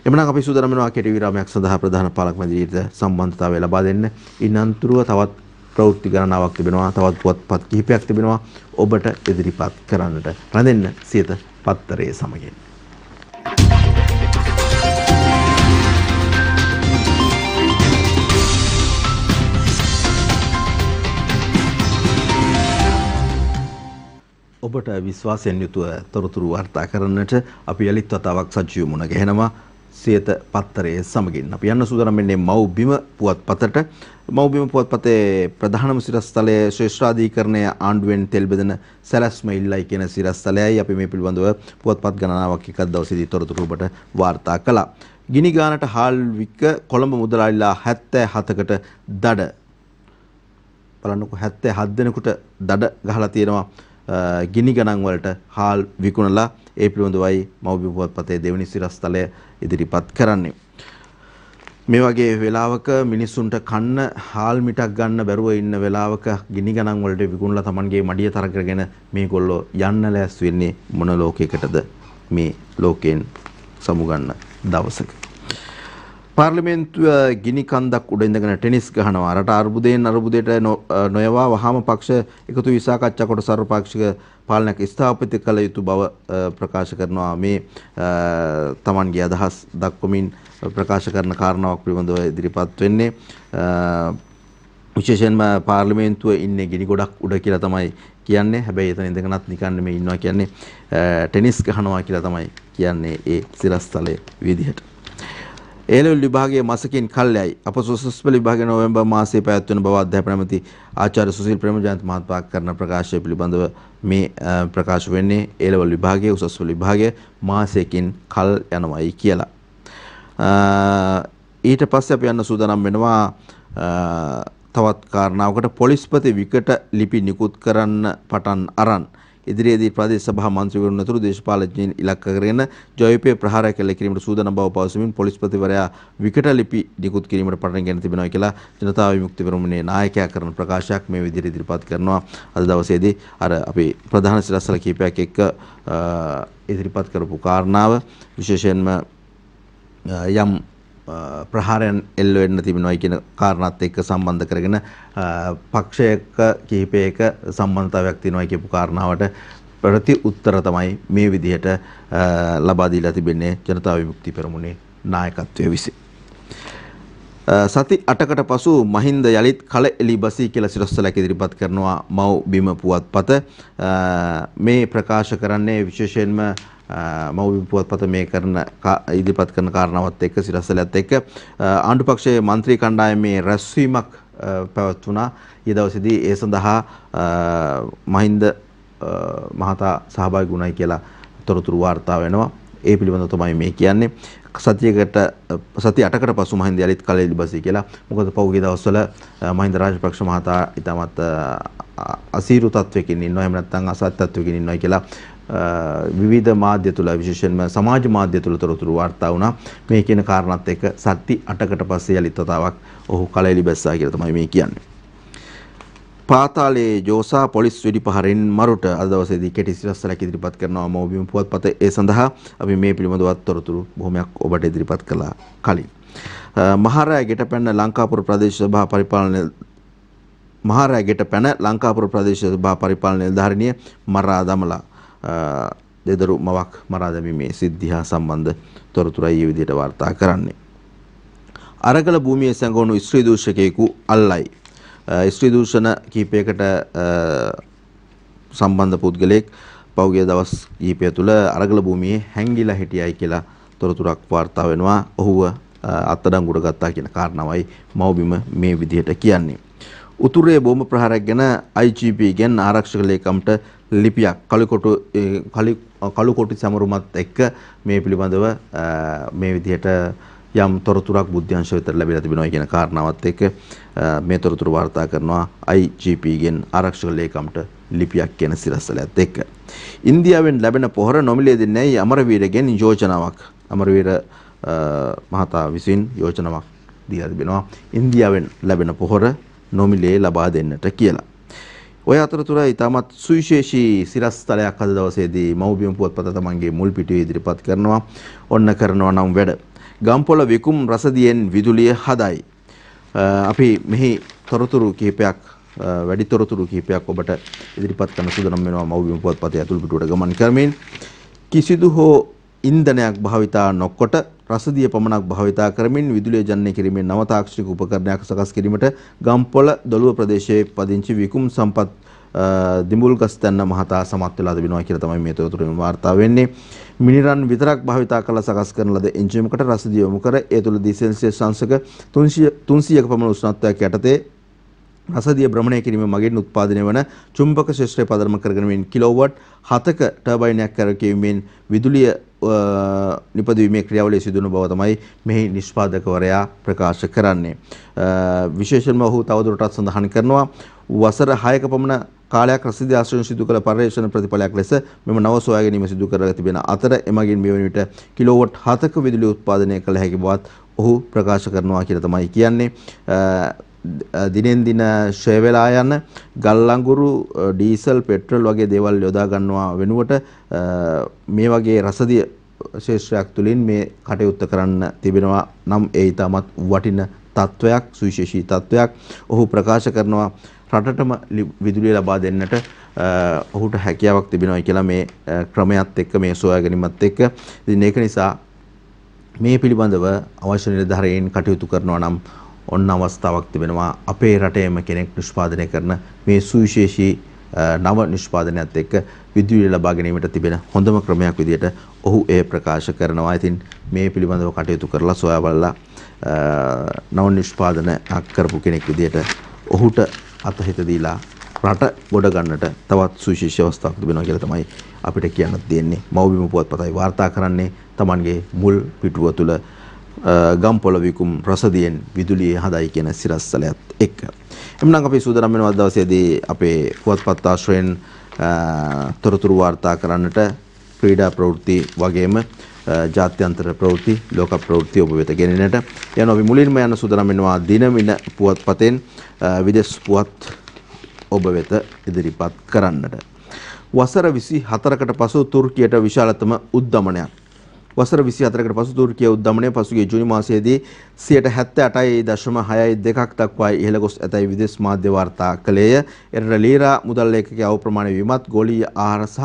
එමනම් අපි සූදානම් වෙනවා කෙටි විරාමයක් සඳහා ප්‍රධාන පාලක මැදිරියට සම්බන්ධතාවය ලබා දෙන්න. ඉන්නන්තුරුව තවත් ප්‍රවෘත්ති ගණනාවක් තිබෙනවා. තවත් පුවත්පත් කිහිපයක් තිබෙනවා ඔබට ඉදිරිපත් කරන්නට. රැඳෙන්න සියත පත්තරේ සමගින්. ඔබට විශ්වාසයෙන් යුතුව තොරතුරු වාර්තා කරන්නට අපි යලිත් වතාවක් සජීව මුණ ගැහෙනවා. සියත පත්තරේ සමගින් අපි යන්න සූදානම් වෙන්නේ මව්බිම පුවත්පතට. මව්බිම පුවත්පතේ ප්‍රධානම සිරස්තලයේ ශ්‍රේෂ්ඨාධිකරණය ආණ්ඩුවෙන් තෙල් බෙදෙන සැලැස්ම ඉල්ලයි කියන සිරස්තලයයි අපි මේ පිළිබඳව පුවත්පත් ගණනාවක් එකක් දවසේදී තොරතුරු ඔබට වාර්තා කළා. ගිනි ගානට හාල් වික කොළඹ මුදලාලිලා 77කට දඩ. බලන්නකො 77 දෙනෙකුට දඩ ගහලා තියෙනවා. ගිනි ගණන් වලට හාල් විකුණලා. ඒ පිළිබඳවයි මව්බිම පුවත්පතේ දෙවෙනි සිරස්තලය ඉදිරිපත් කරන්නේ. මේ වගේ වෙලාවක මිනිස්සුන්ට කන්න හාල් මිටක් ගන්න බැරුව ඉන්න වෙලාවක ගිනි ගණන් වලට විකුණලා Tamanගේ මඩිය තර කරගෙන මේගොල්ලෝ යන්න ලෑස්ති වෙන්නේ මොන ලෝකයකටද මේ ලෝකයෙන් සමුගන්න දවසක. පාර්ලිමේන්තුව ගිනි කන්දක් උඩ ඉඳගෙන ටෙනිස් ගහනවා. රට අර්බුදයෙන් අර්බුදයට නොයවා වහාම පක්ෂ එකතු වී සාකච්ඡා කොට සර්වපාක්ෂික පාලනයක් ස්ථාපිත කළ යුතු බව ප්‍රකාශ කරනවා. මේ Tamanගේ අදහස් දක්වමින් ප්‍රකාශ කරන කාරණාවක් පිළිබඳව ඉදිරිපත් වෙන්නේ. විශේෂයෙන්ම පාර්ලිමේන්තුවේ ඉන්නේ ගිනි ගොඩක් උඩ කියලා තමයි කියන්නේ. හැබැයි එතන ඉඳගෙනත් නිකන් නෙමෙයි ඉන්නවා කියන්නේ ටෙනිස් ගහනවා කියලා තමයි කියන්නේ ඒ සිරස්තලයේ විදිහට. A-level විභාගයේ මාසකින් කල්යයි අප සුසුස්පෙළ විභාගයේ නොවැම්බර් මාසයේ පැවැත්වෙන බව අධ්‍යාපන ඇමති ආචාර්ය සුසිල් ප්‍රේමජයන්ත මහත්මයා කරන ප්‍රකාශය පිළිබඳව මේ ප්‍රකාශ වෙන්නේ A-level විභාගයේ උසස්පෙළ විභාගයේ මාසයකින් කල් යනවායි කියලා. ඊට පස්සේ අපි යන්න සූදානම් වෙනවා තවත් කාරණාවකට පොලිස්පති විකට ලිපි නිකුත් කරන්න පටන් අරන් ඉදිරියේදී ප්‍රදේශ සභා මන්ත්‍රීවරුන් අතුරු දේශපාලනඥයින් ඉලක්ක කරගෙන ජයපේ ප්‍රහාරය කළ කිරීමට සූදානම් බව පවසමින් පොලිස්පතිවරයා විකට ලිපි නිකුත් කිරීමට පටන් ගෙන තිබෙනවා කියලා ජනතා විමුක්ති පෙරමුණේ නායකයා කරන ප්‍රකාශයක් මේ විදිහට ඉදිරිපත් කරනවා. අද දවසේදී අර අපි ප්‍රධාන සිරස්වල කීපයක් එක්ක ඉදිරිපත් කරපු කාරණාව විශේෂයෙන්ම යම් ප්‍රහාරයන් එල්ල වෙන්න තිබෙනවා කියන කාරණාත් එක්ක සම්බන්ධ කරගෙන පක්ෂයක කිහිපයක සම්බන්ධතාවයක් තියෙනවා කියපු කාරණාවට ප්‍රති උත්තර තමයි මේ විදිහට ලබා දීලා තිබෙන්නේ ජනතා විමුක්ති පෙරමුණේ නායකත්වයේ විසින්. සති 8කට පසු මහින්ද යලිත් කල එලි බසී කියලා සිරස්තලයක් ඉදිරිපත් කරනවා මව් බිම පුවත්පත. මේ ප්‍රකාශ කරන්නේ විශේෂයෙන්ම මව් පුවත්පත මේ කරන ඉදිරිපත් කරන කාරණාවත් එක්ක සිරස්තලයත් එක්ක ආණ්ඩු පක්ෂයේ മന്ത്രി කණ්ඩායමේ රැස්වීමක් පැවැත්වුණා. ඊ දවසේදී ඒ සඳහා මහින්ද මහතා සහභාගී වුණයි කියලා තොරතුරු වාර්තා වෙනවා. ඒ පිළිබඳව තමයි මේ කියන්නේ. සති 8කට පසු මහින්ද යලිත් කලෙලි බසී කියලා. මොකද පහුගිය දවස්වල මහින්ද රාජපක්ෂ මහතා ඊටමත් අසීරු තත්වයකින් ඉන්නවා. එහෙම නැත්නම් අසත් තත්වයකින් ඉන්නවා කියලා විවිධ මාධ්‍ය තුල විශේෂයෙන්ම සමාජ මාධ්‍ය තුල තොරතුරු වාර්තා වුණා. මේ කියන කාරණාත් එක්ක සති 8කට පස්සේ යලිත් වතාවක් ඔහු කලෙලි බැස්සා කියලා තමයි මේ කියන්නේ. පාතාලයේ ජෝසා පොලිස් වෙඩි පහරින් මරුට අද දවසේදී කෙටි සිරස්තලයක් ඉදිරිපත් කරනවා මව්බිම පුවත්පත. ඒ සඳහා අපි මේ පිළිබඳව තොරතුරු බොහොමයක් ඔබට ඉදිරිපත් කළා කලින්. මහරෑ ගෙට පැන ලංකාපුර ප්‍රදේශ සභා පරිපාලන මහරෑ ගෙට පැන ලංකාපුර ප්‍රදේශ සභා පරිපාලන නිලධාරිනිය මරා දමලා දෙදරු මවක් මරා දැමීමේ සිද්ධිය සම්බන්ධ තොරතුරයි මේ විදිහට වාර්තා කරන්නේ. අරගල භූමියේ සැඟවුණු ස්ත්‍රී දූෂකයෙකු අල්ලයි. ස්ත්‍රී දූෂණ කීපයකට සම්බන්ධ පුද්ගලයෙක් පෞද්ගලික දවස් කීපය තුළ අරගල භූමියේ හැංගිලා හිටියයි කියලා තොරතුරක් වාර්තා වෙනවා. ඔහුව අත්අඩංගුවට ගත්තා කියන කාරණාවයි මව්බිම මේ විදිහට කියන්නේ. උතුරේ බෝම්බ ප්‍රහාරයක් ගැන IGP ගෙන් ආරක්ෂක ලේකම්ට ලිපියක් කළුකොටි සමරුමත් එක්ක මේ පිළිබඳව මේ විදිහට යම් තොරතුරක් බුද්ධ්‍යංශ වෙත ලැබිලා තිබෙනවා කියන කාරණාවත් එක්ක මේ තොරතුරු වාර්තා කරනවා IGP ගෙන් ආරක්ෂක ලේකම්ට ලිපියක් කියන සිරස්තලයත් එක්ක. ඉන්දියාවෙන් ලැබෙන පොහොර නොමිලේ දෙන්නේයි අමරවීරගෙන් යෝජනාවක්. අමරවීර මහතා විසින් යෝජනාවක් දීලා තිබෙනවා ඉන්දියාවෙන් ලැබෙන පොහොර නොමිලේ ලබා දෙන්නට කියලා. ඔය අතරතුර ඊටමත් සුවිශේෂී සිරස්තලයක් අද දවසේදී මව්බිම පුවත්පත තමන්ගේ මුල් පිටුවේ ඉදිරිපත් කරනවා. ඔන්න කරනවා නම් වැඩ. ගම්පොළ විකුම් රසදියෙන් විදුලිය හදයි. අපි මෙහි තොරතුරු කිහිපයක් වැඩි තොරතුරු කිහිපයක් ඔබට ඉදිරිපත් කරන සූදානම් වෙනවා මව්බිම පුවත්පතේ අතුල් පිටුවට ගමන් කරමින්. කිසිදු හෝ ඉන්ධනයක් භාවිතා නොකොට රසදිය පමණක් භාවිතා කරමින් විදුලිය ජනනය කිරීමේ නව තාක්ෂණික උපකරණයක් සකස් කිරීමට ගම්පොළ දොළුව ප්‍රදේශයේ පදිංචි විකුම් සම්පත් දිඹුල්ගස්තැන්න මහතා සමත් වෙලා තිබෙනවා කියලා තමයි මේ තොරතුරෙන් වාර්තා වෙන්නේ. මිනිරන් විතරක් භාවිතා කරලා සකස් කරන ලද එන්ජිමයකට රසදිය යොමු කර ඒ තුළදී සෙල්සියස් අංශක 300ක පමණ උෂ්ණත්වයක් යටතේ රසදිය භ්‍රමණය කිරීම මගින් උත්පාදනය වන චුම්බක ශේෂ්ත්‍රය පදනම කරගෙන කිලෝවොට් 7ක ටර්බයිනයක් කරකැවීමෙන් විදුලිය නිපදවීමේ ක්‍රියාවලිය සිදුවන බව තමයි මෙහි නිෂ්පාදකවරයා ප්‍රකාශ කරන්නේ. විශේෂයෙන්ම ඔහු තවදුරටත් සඳහන් කරනවා වසර 6ක පමණ කාලයක් රසදිය ආශ්‍රයෙන් සිදු කළ පර්යේෂණ ප්‍රතිඵලයක් ලෙස මෙම නව සොයා ගැනීම සිදු කරලා තිබෙන අතර එමගින් මේ වන විට කිලෝවොට් 7ක විදුලිය උත්පාදනය කළ හැකි බවත් ඔහු ප්‍රකාශ කරනවා කියලා තමයි කියන්නේ. දිනෙන් දින ෂය වෙලා යන ගල් අඟුරු ඩීසල් පෙට්‍රල් වගේ දේවල් යොදා ගන්නවා වෙනුවට මේ වගේ රසදිය ශේෂ්ත්‍රයක් තුලින් මේ කටයුත්ත කරන්න තිබෙනවා නම් ඒ ඊටමත් වටින තත්වයක් සුවිශේෂී තත්වයක්. ඔහු ප්‍රකාශ කරනවා රටටම විදුලිය ලබා දෙන්නට ඔහුට හැකියාවක් තිබෙනවා කියලා මේ ක්‍රමයක් එක්ක මේ සොයා ගැනීමත් එක්ක. ඉතින් ඒක නිසා මේ පිළිබඳව අවශ්‍ය නිලධාරීන් කටයුතු කරනවා නම් ඔන්න අවස්ථාවක් තිබෙනවා අපේ රටේම කෙනෙක් නිෂ්පාදනය කරන මේ සුවිශේෂී නව නිෂ්පාදනයත් එක්ක විදුලිය ලබා ගැනීමට තිබෙන හොඳම ක්‍රමයක් විදිහට ඔහු එය ප්‍රකාශ කරනවා. ඉතින් මේ පිළිබඳව කටයුතු කරලා සොයා බලලා නව නිෂ්පාදන කරපු කෙනෙක් විදිහට ඔහුට අතහිත දීලා රට ගොඩ ගන්නට තවත් සුවිශේෂී අවස්ථාවක් තිබෙනවා කියලා තමයි අපිට කියන්න තියෙන්නේ. මව්බිම පුවත්පතයි වාර්තා කරන්නේ Tamanගේ මුල් පිටුව තුළ ගම්පොළ විකුම් රසදියෙන් විදුලිය හදයි කියන සිරස්තලයත් එක්ක. එම්නම් අපි සූදානම් වෙනවා දවසේදී අපේ පුවත්පත් ආශ්‍රයෙන් තොරතුරු වාර්තා කරන්නට ක්‍රීඩා ප්‍රවෘත්ති වගේම ජාත්‍යන්තර ප්‍රවෘත්ති ලෝක ප්‍රවෘත්ති ඔබ වෙත ගෙනෙන්නට යනවා. අපි මුලින්ම යන සූදානම් වෙනවා දිනමින පුවත්පතෙන් විදේශ පුවත් ඔබ වෙත ඉදිරිපත් කරන්නට. වසර 24කට පසු තුර්කියට විශාලතම උද්ධමනයක්. වසර 24කට පසු තුර්කිය උද්ධමනය පසුගිය ජූනි මාසයේදී 78.6% දක්වා ඉහළ ගොස් ඇතැයි විදේශ මාධ්‍ය වාර්තා කළේය. එරට ලීරා මුදල් ලේඛකයේ අවප්‍රමාණ වීමත් ගෝලීය ආහාර සහ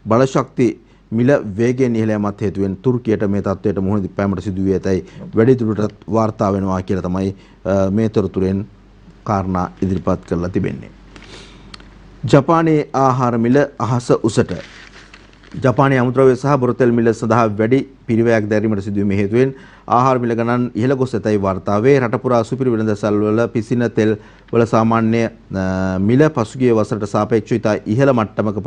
බලශක්ති මිල වේගයෙන් ඉහළ යාමත් හේතුවෙන් තුර්කියට මේ තත්ත්වයට මුහුණ දීපෑමට සිදු වී ඇතැයි වැඩිදුරටත් වාර්තා වෙනවා කියලා තමයි මේ තොරතුරෙන් කාරණා ඉදිරිපත් කරලා තිබෙන්නේ. ජපානයේ ආහාර මිල අහස උසට. ජපානයේ අමුද්‍රව්‍ය සහ බොරතෙල් මිල සඳහා වැඩි පිරිවැයක් දැරීමට සිදුවීම හේතුවෙන් ආහාර මිල ගණන් ඉහළ ගොස් ඇතැයි වාර්තා වේ. රට පුරා සුපිරි වෙළඳසල් වල පිසින තෙල් වල සාමාන්‍ය මිල පසුගිය වසරට සාපේක්ෂව ඉතා ඉහළ මට්ටමකට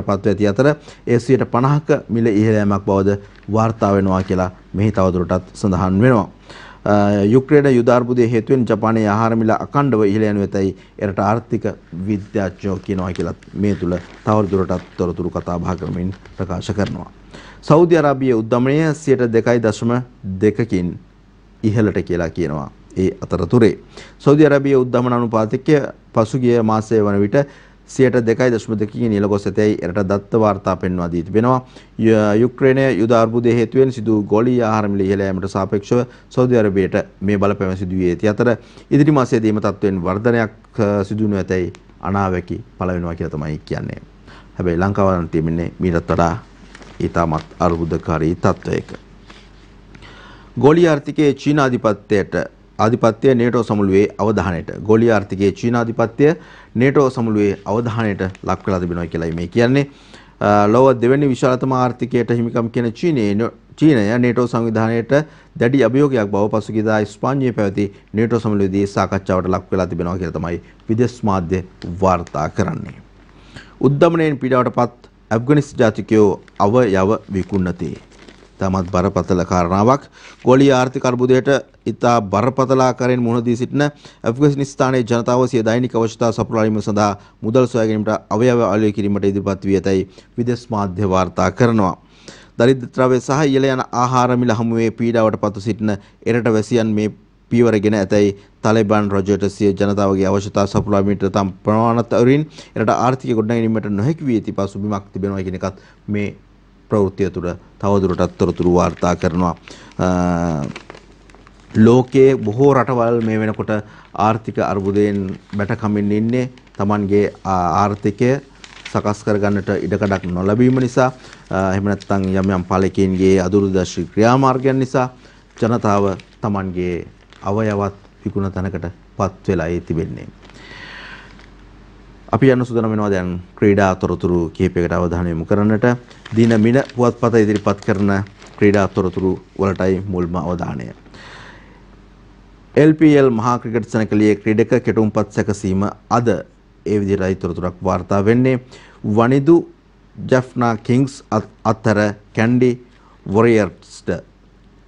පත්ව ඇති අතර ඒ 50%ක මිල ඉහළ යෑමක් බවද වාර්තා වෙනවා කියලා මෙහි තවදුරටත් සඳහන් වෙනවා. යුක්‍රේන යුද අර්බුදයේ හේතුවෙන් ජපානයේ ආහාර මිල අඛණ්ඩව ඉහළ යනු ඇතැයි එරට ආර්ථික විද්‍යාඥයෝ කියනවා කියලා මේ තුල තවදුරටත් තොරතුරු කතා බහ කරමින් ප්‍රකාශ කරනවා. සෞදි අරාබියේ උද්ධමනය 2.2කින් ඉහළට කියලා කියනවා. ඒ අතරතුරේ සෞදි අරාබියේ උද්ධමන අනුපාතය පසුගිය මාසයේ වන විට 2.2කින් ඉහළ ගොස් ඇතැයි එරට දත්ත වාර්තා පෙන්වා දී තිබෙනවා. යුක්‍රේනයේ යුද අර්බුදයේ හේතුවෙන් සිදු ගෝලීය ආහාර මිල ඉහළ යාමට සාපේක්ෂව සෞදි අරාබියට මේ බලපෑම සිදු වී ඇති අතර ඉදිරි මාසයේදී මේ තත්ත්වයෙන් වර්ධනයක් සිදු වනු ඇතැයි අනාවැකි පළ වෙනවා කියලා තමයි කියන්නේ. හැබැයි ලංකාව නම් තියෙන්නේ මීටත් වඩා ඊටමත් අර්බුදකාරී තත්ත්වයක. ගෝලීය ආර්ථිකයේ චීන ආධිපත්‍ය නේටෝ සමුළුවේ අවධානයට. ගෝලීය ආර්ථිකයේ චීන ආධිපත්‍ය නේටෝ සමුළුවේ අවධානයට ලක් වෙලා තිබෙනවා කියලායි මේ කියන්නේ. ලොව දෙවැනි විශාලතම ආර්ථිකයට හිමිකම් කියන චීනය නේටෝ සංවිධානයට දැඩි අභියෝගයක් බව පසුගියදා ස්පාඤ්ඤයේ පැවති නේටෝ සමුළුවේදී සාකච්ඡාවට ලක් වෙලා තිබෙනවා කියලා තමයි විදේශ මාධ්‍ය වාර්තා කරන්නේ. උද්ධමනයෙන් පීඩාවටපත් ඇෆ්ගනිස්තාන ජාතිකයෝ අවයව විකුණති. තමත් බරපතල කාරණාවක්. ගෝලීය ආර්ථික අර්බුදයට ඉතා බරපතල ආකාරයෙන් මුහුණ දී සිටින ඇෆ්ගනිස්තානයේ ජනතාව සිය දෛනික අවශ්‍යතා සපුරා ගැනීම සඳහා මුදල් සොයා ගැනීමට අවයව අලෙවි කිරීමට ඉදිරිපත් වී ඇතැයි විදේශ මාධ්‍ය වාර්තා කරනවා. දරිද්‍රතාවය සහ ඉහළ යන ආහාර මිල හමුවේ පීඩාවට පත්ව සිටින එරට වැසියන් මේ පියවරගෙන ඇතැයි තාලිබාන් රජයට සිය ජනතාවගේ අවශ්‍යතා සපුරා ගැනීමට තම ප්‍රමාණවත් එරට ආර්ථික ගොඩනැගීමට නොහැකි වී ඇති පසුබිමක් තිබෙනවා කියන එකත් මේ ප්‍රවෘත්තිය තුළ තවදුරටත් තොරතුරු වාර්තා කරනවා. ලෝකයේ බොහෝ රටවල් මේ වෙනකොට ආර්ථික අර්බුදයෙන් බැටකමින් ඉන්නේ. Tamanගේ ආර්ථිකය සකස් කරගන්නට ඉඩකඩක් නොලැබීම නිසා, එහෙම නැත්නම් යම් යම් පාලකයන්ගේ අදුරුදර්ශී ක්‍රියාමාර්ගයන් නිසා ජනතාව Tamanගේ අවයවත් විකුණ තැනකට පත් වෙලා තිබෙන්නේ. අපි යන සූදානම් වෙනවා දැන් ක්‍රීඩා තොරතුරු කිහිපයකට අවධානය යොමු කරන්නට. දින මින පුවත්පත ඉදිරිපත් කරන ක්‍රීඩා තොරතුරු වලටයි මුල්ම අවධානය. LPL මහා ක්‍රිකට් සැනකෙළියේ ක්‍රීඩක කෙටුම්පත් සැකසීම අද ඒ විදිහටයි තොරතුරක් වාර්තා වෙන්නේ. වනිදු ජැෆ්නා කිංස් අතර කැන්ඩි වොරියර්ස්ට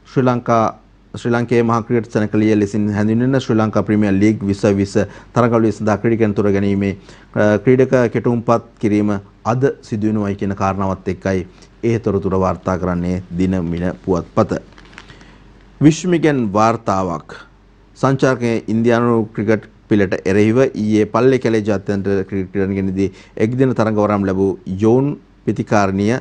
ශ්‍රී ලංකාවේ මහා ක්‍රිකට් සැනකෙළිය ලෙසින් හැඳින්වෙන ශ්‍රී ලංකා ප්‍රීමියර් ලීග් 2020 තරඟවලිය සඳහා ක්‍රීඩකයන් තොර ගැනීමේ ක්‍රීඩක කෙටුම්පත් කිරීම අද සිදු වෙනවායි කියන කාරණාවත් එක්කයි ඒ තොරතුර වාර්තා කරන්නේ දින මින පුවත්පත. විශ්මිකෙන් වාර්තාවක්. සංචාරකයේ ඉන්දියානු ක්‍රිකට් පිළට එරෙහිව ඊයේ පල්ලේ කැලේ ජාත්‍යන්තර ක්‍රිකට් ක්‍රීඩනගෙනදී එක්දින තරඟ වරම් ලැබූ යෝන් පිතිකාරණීය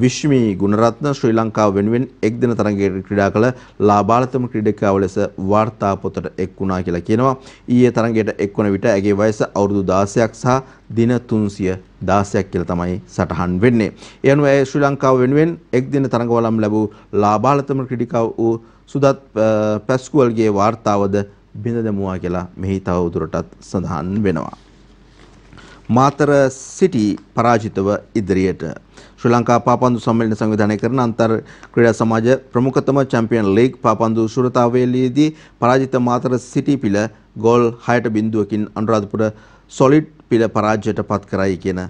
විශ්මි ගුණරත්න ශ්‍රී ලංකාව වෙනුවෙන් එක් දින තරගයකට ක්‍රීඩා කළ ලාබාලතම ක්‍රීඩකයා ලෙස වාර්තා පොතට එක් වුණා කියලා කියනවා. ඊයේ තරගයට එක් වන විට ඇගේ වයස අවුරුදු 16ක් සහ දින 316ක් කියලා තමයි සටහන් වෙන්නේ. ඒ අනුව ඇය ශ්‍රී ලංකාව වෙනුවෙන් එක් දින තරගවලම් ලැබූ ලාබාලතම ක්‍රීඩකයා වූ සුදත් පැස්කුවල්ගේ වාර්තාවද බිඳ දැමුවා කියලා මෙහි තව දුරටත් සඳහන් වෙනවා. මාතර සිටි පරාජිතව ඉදිරියට ශ්‍රී ලංකා පාපන්දු සම්මේලන සංවිධානය කරන අන්තර් ක්‍රීඩා සමාජ ප්‍රමුඛතම චැම්පියන් ලීග් පාපන්දු ශුරතාවේලීදී පරාජිත මාතර සිටි පිළ ගෝල් 6-0කින් අනුරාධපුර සොලිඩ් පිළ පරාජයට පත් කරයි කියන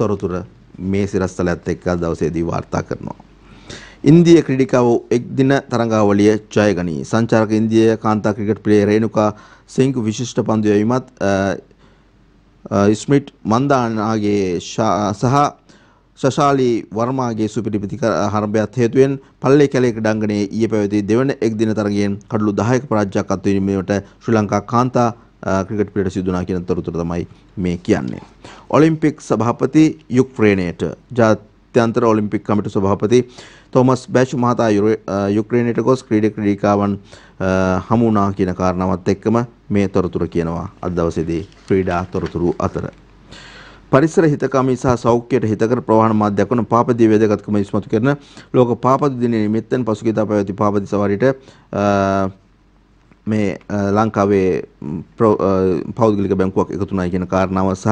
තොරතුර මේ සිරස්තලයත් එක්ක දවසේදී වාර්තා කරනවා. ඉන්දිය ක්‍රීඩිකාවෝ එක් දින තරඟාවලිය ජයගනී. සංචාරක ඉන්දිය කාන්තා ක්‍රිකට් ප්ලේයර් රේණුකා සිංග් විශිෂ්ට පන්දු යැවීමත් ස්මිට් මන්දානාගේ සහ ශශාලී වර්මාගේ සුපිරි ප්‍රතිහාරයක් හේතුවෙන් පල්ලේ කැලේ ක්‍රීඩාංගණයේ ඊයේ පැවති දෙවන එක් දින තරගයෙන් කඩලු 10ක පරාජයක් අත්විඳීමට ශ්‍රී ලංකා කාන්තා ක්‍රිකට් පිළිවෙලට සිදු වුණා කියන තොරතුර තමයි මේ කියන්නේ. ඔලිම්පික් සභාපති යුක්රේනයට ජාත්‍යන්තර ඔලිම්පික් කමිටු සභාපති තෝමස් බැච් මහතා යුක්රේනයට ගොස් ක්‍රීඩිකාවන් හමු වුණා කියන කාරණාවත් එක්කම මේ තොරතුර කියනවා අද දවසේදී ක්‍රීඩා තොරතුරු අතර. පරිසර හිතකාමී සහ සෞඛ්‍යයට හිතකර ප්‍රවාහන මාධ්‍යයක් වන පාපදී වේදගත්කම ඉස්මතු කරන ලෝක පාපදි දිනයේ නිමිත්තෙන් පසුගියදා පැවති පාපදි සවාරියට මේ ලංකාවේ පෞද්ගලික බැංකුවක් එකතු වුණා කියන කාරණාව සහ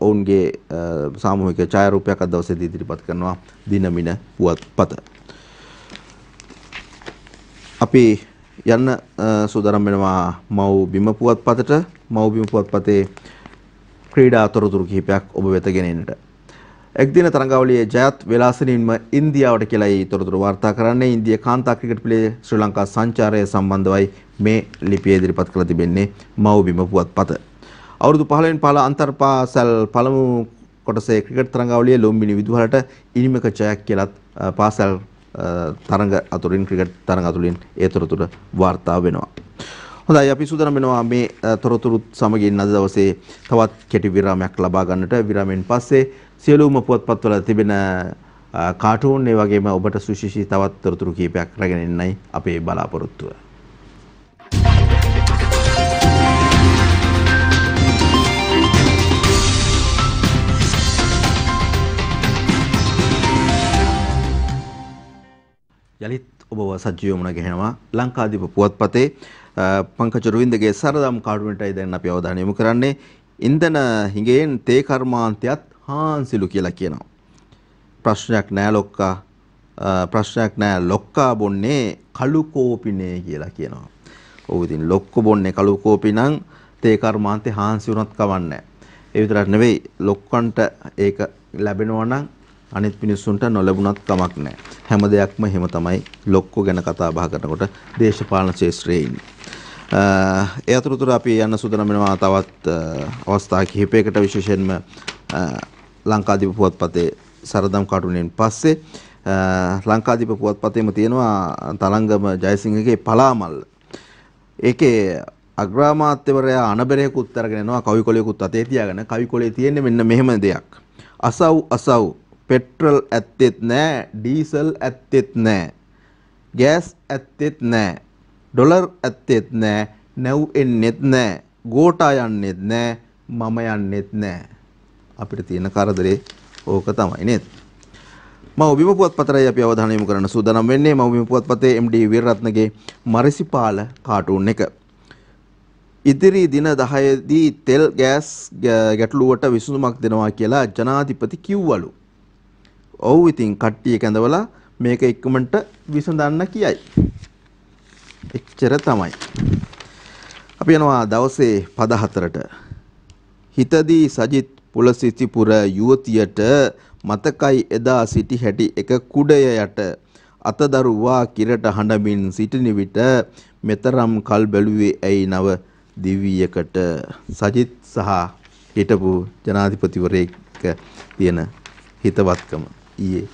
ඔවුන්ගේ සාමූහික ඡායාරූපයක් අද දවසේදී ඉදිරිපත් කරනවා දිනමින පුවත්පත. අපි යන්න සූදානම් වෙනවා මව් බිම පුවත්පතට. මව් බිම පුවත්පතේ ක්‍රීඩා තොරතුරු කිහිපයක් ඔබ වෙත ගෙනෙන්නට. එක් දින තරඟාවලියේ ජයත් වේලාසනින්ම ඉන්දියාවට කියලායි තොරතුරු වාර්තා කරන්නේ. ඉන්දියා කාන්තා ක්‍රිකට් පිළිවෙලේ ශ්‍රී ලංකා සංචාරය සම්බන්ධවයි මේ ලිපිය ඉදිරිපත් කරලා තිබෙන්නේ මව් බිම පුවත්පත. අවුරුදු 15 15 අන්තර්පාසල් පළමු කොටසේ ක්‍රිකට් තරඟාවලියේ ලුම්බිනි විදුහලට ඉනිමක ජයක් කියලත් පාසල් තරඟ අතුරින් ක්‍රිකට් තරඟ අතුරින් ඒ තොරතුරු වාර්තා වෙනවා. හොඳයි අපි සූදානම් වෙනවා මේ තොරතුරුත් සමගින් අද දවසේ තවත් කෙටි විරාමයක් ලබා ගන්නට. විරාමයෙන් පස්සේ සියලුම පුවත්පත්වල තිබෙන කාටූන් ඒ වගේම ඔබට සුවිශේෂී තවත් තොරතුරු කීපයක් රැගෙන එන්නයි අපේ බලාපොරොත්තුව. යලිත් ඔබව සජීවව මුණ ගැහෙනවා ලංකාදීප පුවත්පතේ පංකජ රුවින්දගේ සරදම් කාටුනටයි දැන් අපි අවධානය යොමු කරන්නේ. ඉන්ධන හිඟයෙන් තේ කර්මාන්තයත් හාන්සිලු කියලා කියනවා. ප්‍රශ්නයක් නෑ ලොක්කා ප්‍රශ්නයක් නෑ ලොක්කා බොන්නේ කළු කෝපිනේ කියලා කියනවා. ඔව් ඉතින් ලොක්කෝ බොන්නේ කළු කෝපි නම් තේ කර්මාන්තේ හාන්සි වුණත් කවන්නේ. ඒ විතරක් නෙවෙයි ලොක්කන්ට ඒක ලැබෙනවා නම් අනිත් මිනිස්සුන්ට නොලැබුණත් කමක් නැහැ. හැම දෙයක්ම එහෙම තමයි ලොක්කෝ ගැන කතා බහ කරනකොට දේශපාලන ක්ෂේත්‍රයේ ඉන්නේ. ඒ අතරතුර අපි යන්න සූදානම් වෙනවා තවත් අවස්ථා කිහිපයකට විශේෂයෙන්ම ලංකාදීප පුවත්පතේ සරදම් කාටුනෙන් පස්සේ ලංකාදීප පුවත්පතේම තියෙනවා තලංගම ජයසිංහගේ පලාමල්ල. ඒකේ අග්‍රාමාත්‍යවරයා අනබරේකුත් අරගෙන යනවා කවිකොලයකුත් අතේ තියාගෙන. කවිකොලේ තියෙන්නේ මෙන්න මෙහෙම දෙයක්. අසව් පෙට්‍රල් ඇත්තෙත් නෑ, ඩීසල් ඇත්තෙත් නෑ, ගෑස් ඇත්තෙත් නෑ, ඩොලර් ඇත්තෙත් නෑ, නැව් එන්නෙත් නෑ, ගෝටා යන්නෙත් නෑ, මම යන්නෙත් නෑ. අපිට තියෙන කරදරේ ඕක තමයි නේද? මම බිම පුවත්පතේ අපි අවධානය යොමු කරන්න සූදානම් වෙන්නේ මම බිම පුවත්පතේ MD වීරරත්නගේ මරිසිපාල කාටුන් එක. ඉදිරි දින 10 දී තෙල් ගෑස් ගැටලුවට විසඳුමක් දෙනවා කියලා ජනාධිපති කිව්වලු. ඔව් ඉතින් කට්ටිය කැඳවලා මේක ඉක්මනට විසඳන්න කියයි. එච්චර තමයි. අපි යනවා දවසේ පද 4ට. හිතදී සජිත් පුලසිසිපුර යුවතියට මතකයි එදා සිටි හැටි එක කුඩය යට අතදරුවා කිරට හඬමින් සිටින විට මෙතරම් කල් බැලුවේ ඇයි නව දිවියකට. සජිත් සහ හිටපු ජනාධිපතිවරයෙක් තියෙන හිතවත්කම ඊයේ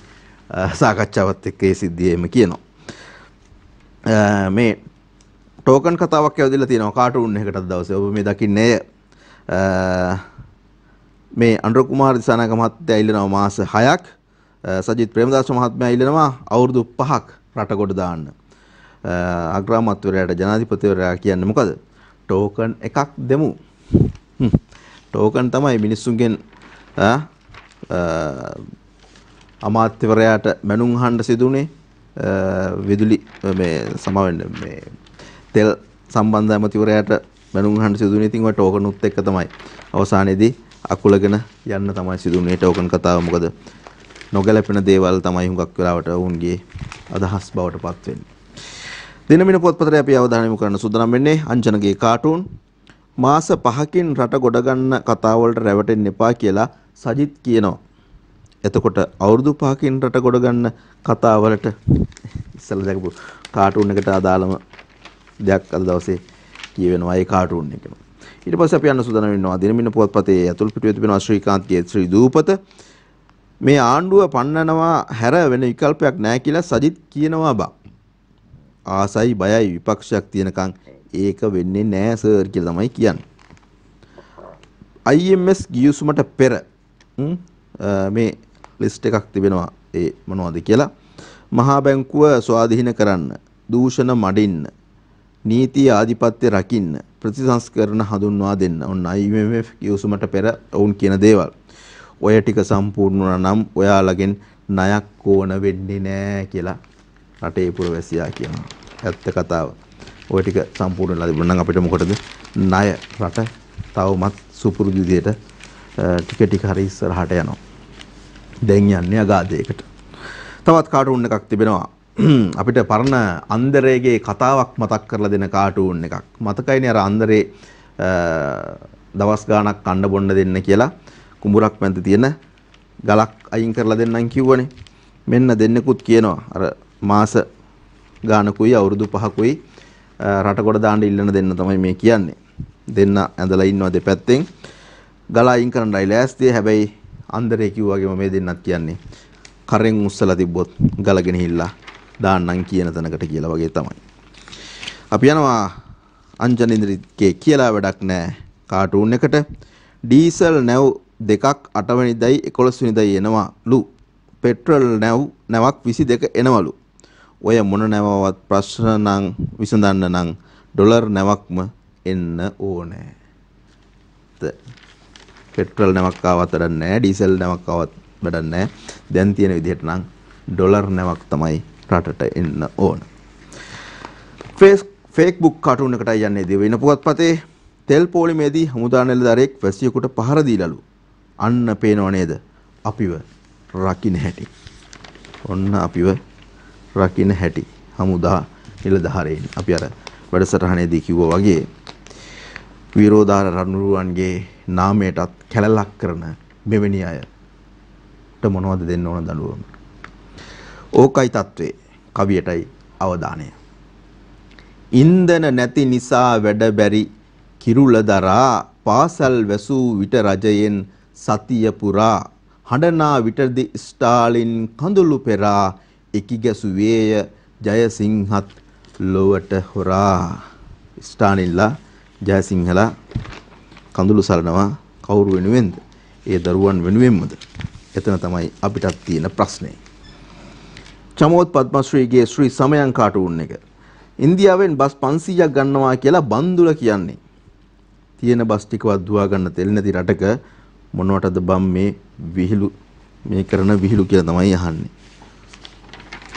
සාකච්ඡාවත් එක්ක ඒ සිද්ධියම කියනවා. මේ ටෝකන් කතාවක් ඇවිදලා තියෙනවා කාටුන් එකකට දවසේ. ඔබ මේ දකින්නේ මේ අනුර කුමාර දිසානායක මහත්තයා ඉල්ලනවා මාස 6ක් සජිත් ප්‍රේමදාස මහත්මයා ඉල්ලනවා අවුරුදු 5ක් රට කොට දාන්න. අග්‍රාමාත්‍යවරයාට ජනාධිපතිවරයා කියන්නේ මොකද? ටෝකන් එකක් දෙමු. ටෝකන් තමයි මිනිස්සුන්ගෙන් අමාත්‍යවරයාට මැනුම් අහන්න සිදුුනේ විදුලි මේ සමාවෙන්න මේ තෙල් සම්බන්ධ ඇමතිවරයාට මැනුම් අහන්න සිදුුනේ. ඉතින් ඔය ටෝකන් උත් එක්ක තමයි අවසානයේදී අකුලගෙන යන්න තමයි සිදුුනේ. ටෝකන් කතාව මොකද නොගැලපෙන දේවල් තමයි හුඟක් වෙලාවට වුන්ගේ අදහස් බවට පත් වෙන්නේ. දිනමින පොත්පතේ අපි අවධානය යොමු කරන්න සූදානම් වෙන්නේ අංජනගේ කාටුන් මාස 5කින් රට ගොඩ ගන්න කතාව වලට රැවටෙන්න එපා කියලා සජිත් කියනවා. එතකොට අවුරුදු 5කින් රට ගොඩ ගන්න කතාවලට ඉස්සෙල්ලා දැකපු කාටුන් එකට අදාළම දෙයක් අද දවසේ කියවෙනවා ඒ කාටුන් එකම. ඊට පස්සේ අපි යන්න සූදානම් වෙනවා දිනමින පොත්පතේ අතුල් පිටුවේ තිබෙනවා ශ්‍රීකාන්ත්ගේ ශ්‍රී දූපත. මේ ආණ්ඩුව පන්නනවා හැර වෙන විකල්පයක් නැහැ කියලා සජිත් කියනවා බා. ආසයි බයයි විපක්ෂයක් තියෙනකන් ඒක වෙන්නේ නැහැ සර් කියලා තමයි කියන්නේ. IMS ගියුසුමට පෙර මේ ලිස්ට් එකක් තිබෙනවා ඒ මොනවද කියලා. මහා බැංකුව ස්වාධීන කරන්න, දූෂණ මඩින්න, නීති ආධිපත්‍ය රකින්න, ප්‍රතිසංස්කරණ හඳුන්වා දෙන්න. ඔන්න IMF ගියුසුමට පෙර වුන් කියන දේවල්. ඔය ටික සම්පූර්ණ වුණා නම් ඔයාලගෙන් ණයක් ඕන වෙන්නේ නැහැ කියලා රටේ පුරවැසියා කියනවා. ඇත්ත කතාව. ඔය ටික සම්පූර්ණ වෙලා තිබුණා නම් අපිට මොකටද ණය රට තවමත් සුපුරුදු විදියට ටික හරි ඉස්සරහට යනවා. දැන් යන්නේ අගාධයකට. තවත් කාටුන් එකක් තිබෙනවා. අපිට පරණ අන්දරේගේ කතාවක් මතක් කරලා දෙන කාටුන් එකක්. මතකයිනේ අර අන්දරේ දවස් ගාණක් කන්න බොන්න දෙන්න කියලා කුඹුරක් මැද තියෙන ගලක් අයින් කරලා දෙන්නම් කිව්වනේ. මෙන්න දෙන්නෙකුත් කියනවා අර මාස ගානකුයි අවුරුදු 5කුයි රට කොට දාන්න ඉල්ලන දෙන්න තමයි මේ කියන්නේ. දෙන්න ඇඳලා ඉන්නවා දෙපැත්තෙන්. ගල අයින් කරන්නයි ලෑස්තිය. හැබැයි අන්දරේ කිව්වාගේම මේ දෙන්නත් කියන්නේ කරෙන් උස්සලා තිබ්බොත් ගල ගෙනහිල්ලා දාන්නම් කියන තැනකට කියලා වගේ තමයි. අපි යනවා අංජන ඉන්ද්‍රිත්ගේ කියලා වැඩක් නැහැ කාටුන් එකට. ඩීසල් නැව් දෙකක් 8 වෙනිදායි 11 වෙනිදායි එනවලු. පෙට්‍රල් නැවක් 22 එනවලු. ඔය මොන නැවවත් ප්‍රශ්න නම් විසඳන්න නම් ඩොලර් නැවක්ම එන්න ඕනේ. පෙට්‍රල් නැවක් ආවත් වැඩක් නැහැ, ඩීසල් නැවක් ආවත් වැඩක් නැහැ. දැන් තියෙන විදිහට නම් ඩොලර් නැවක් තමයි රටට එන්න ඕන. Facebook කාටුන් එකටයි යන්නේ දෙවෙනි පුවත්පතේ. තෙල් පොලිමේදී හමුදා නිලධාරියෙක් වැසියෙකුට පහර දීලලු. අන්න පේනව නේද? අපිව රකින්න හැටි. ඔන්න අපිව රකින්න හැටි. හමුදා නිලධාරීන්. අපි අර වැඩසටහනේදී කිව්වා වගේ විරෝධාර රණුරුවන්ගේ නාමයටත් කැලලක් කරන මෙවැනි අයට මොනවද දෙන්න ඕන දඬුවම? ඕකයි තත්වේ. කවියටයි අවධානය. ඉන්ධන නැති නිසා වැඩ බැරි කිරුලදරා පාසල් වැසූ විට රජයෙන් සතිය පුරා හඬනා විටදී ස්ටාලින් කඳුළු පෙරා එකිගැසුවේය ජයසිංහත් ලොවට හොරා. ස්ටාලින්ලා ජයසිංහලා කඳුළු සලනවා කවුරු වෙනුවෙන්ද? ඒ දරුවන් වෙනුවෙන්මද? එතන තමයි අපිටත් තියෙන ප්‍රශ්නේ. චමෝත් පද්මශ්‍රීගේ ශ්‍රී සමයන් කාටුන් එක. ඉන්දියාවෙන් බස් 500ක් ගන්නවා කියලා බන්දුල කියන්නේ. තියෙන බස් ටිකවත් දුවා ගන්න තෙල් නැති රටක මොනවටද බම් මේ විහිළු මේ කරන විහිළු කියලා තමයි අහන්නේ.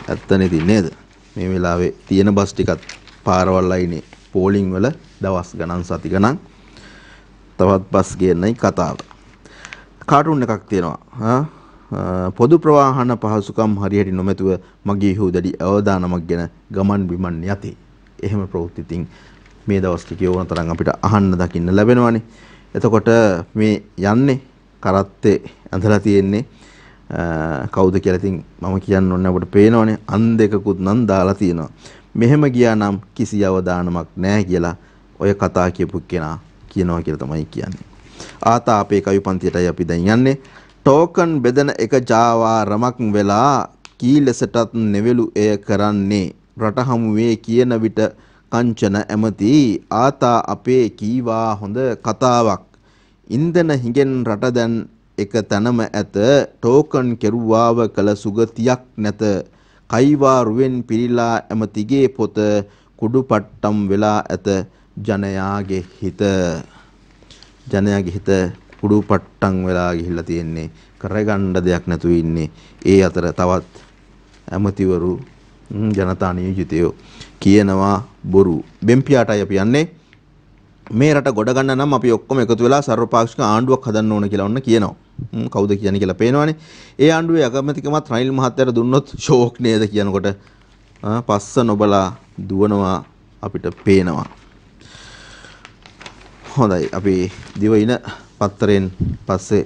ඇත්තනේ නේද? මේ වෙලාවේ තියෙන බස් ටිකත් පාරවල් අයිනේ පෝලිං වල දවස් ගණන් සති ගණන් තවත් බස් ගේන්නයි කතාව. කාටුන් එකක් තියෙනවා. පොදු ප්‍රවාහන පහසුකම් හරියට නොමැතුව මගේ හුදඩි අවදානමක් ගැන ගමන් බිමන් යති. එහෙම ප්‍රවෘත්ති තින් මේ දවස් ටිකේ ඕන තරම් අපිට අහන්න දකින්න ලැබෙනවානේ. එතකොට මේ යන්නේ කරත්තේ ඇඳලා තියෙන්නේ කවුද කියලා ඉතින් මම කියන්න ඕනේ අපිට පේනවනේ. අන් දෙකකුත් නම් දාලා තියෙනවා. මෙහෙම ගියා නම් කිසි අවදානමක් නැහැ කියලා ඔය කතා කියපු කෙනා කියනවා කියලා තමයි කියන්නේ. ආතාපේ කවි පන්තියටයි අපි දැන් යන්නේ. ටෝකන් බෙදන එක ජාවාරමක් වෙලා කී ලෙසටත් නෙවෙලු එය කරන්නේ. රට හමුවේ කියන විට කංචන ඇමති ආතා අපේ කීවා හොඳ කතාවක්. ඉන්දන හිඟෙන් රට දැන් එක තැනම ඇත ටෝකන් කෙරුවාව කළ සුගතියක් නැත කයිවා රුවෙන් පිරීලා ඇමතිගේ පොත කුඩුපට්ටම් වෙලා ඇත ජනයාගේ හිත කුඩුපට්ටම් වෙලා ගිහිල්ලා තියෙන්නේ කරගන්න දෙයක් නැතුව ඉන්නේ ඒ අතර තවත් ඇමතිවරු ජනතා නියෝජිතයෝ කියනවා බොරු බෙම්පියාටයි අපි යන්නේ මේ රට ගොඩ ගන්න නම් අපි ඔක්කොම එකතු වෙලා සර්වපාක්ෂික ආණ්ඩුවක් හදන්න ඕන කියලා ඔන්න කියනවා. කවුද කියන්නේ කියලා පේනවනේ. ඒ ආණ්ඩුවේ අගමැතිකමත් රනිල් මහත්තයාට දුන්නොත් ෂෝක් නේද කියනකොට පස්ස නොබලා දුවනවා අපිට පේනවා. හොඳයි අපි දිවයින පත්තරෙන් පස්සේ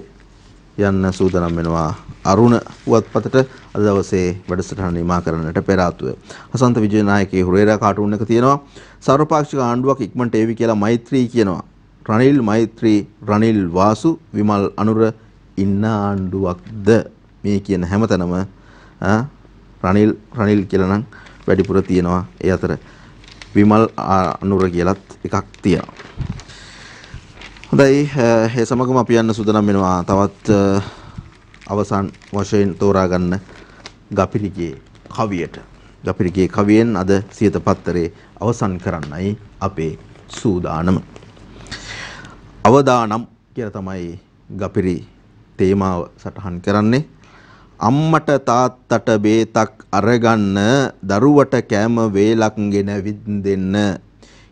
යන්න සූදානම් වෙනවා අරුණ පුවත්පතට අද දවසේ වැඩසටහන නිමා කරන්නට පෙර ආතුව. හසන්ත විජේනායකගේ හුරේරා කාටුන් එක තියෙනවා. සර්වපාක්ෂික ආණ්ඩුවක් ඉක්මනට ඒවි කියලා මෛත්‍රී කියනවා. රනිල් මෛත්‍රී රනිල් වාසු විමල් අනුර ඉන්න ආණ්ඩුවක්ද මේ කියන හැමතැනම රනිල් කියලා නම් වැඩිපුර තියෙනවා. ඒ අතර විමල් අනුර කියලත් එකක් තියෙනවා. හොඳයි ඒ සමගම අපි යන්න සූදානම් වෙනවා තවත් අවසන් වශයෙන් තෝරා ගන්න ගපිරිගේ කවියට. ගපිරිගේ කවියෙන් අද සියත පත්තරේ අවසන් කරන්නයි අපේ සූදානම. අවදානම් කියලා තමයි ගපිරි තේමාව සටහන් කරන්නේ. අම්මට තාත්තට බේතක් අරගන්න දරුවට කෑම වේලක් ගෙන වින්දෙන්න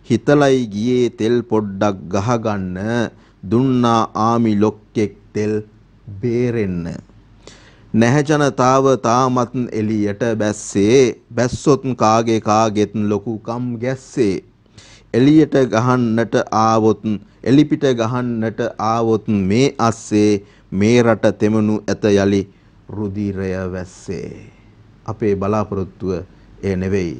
හිතලයි ගියේ තෙල් පොඩ්ඩක් ගහගන්න දුන්නා ආමි ලොක්කෙක් තෙල් බේරෙන්න නැහැ ජනතාව තාමත් එළියට බැස්සේ බැස්සොත් කාගෙත් ලොකුකම් ගැස්සේ එළියට ගහන්නට ආවොත් එලිපිට ගහන්නට ආවොත් මේ අස්සේ මේ රට තෙමනු ඇත යලි රුධිරය වැස්සේ අපේ බලාපොරොත්තුව ඒ නෙවෙයි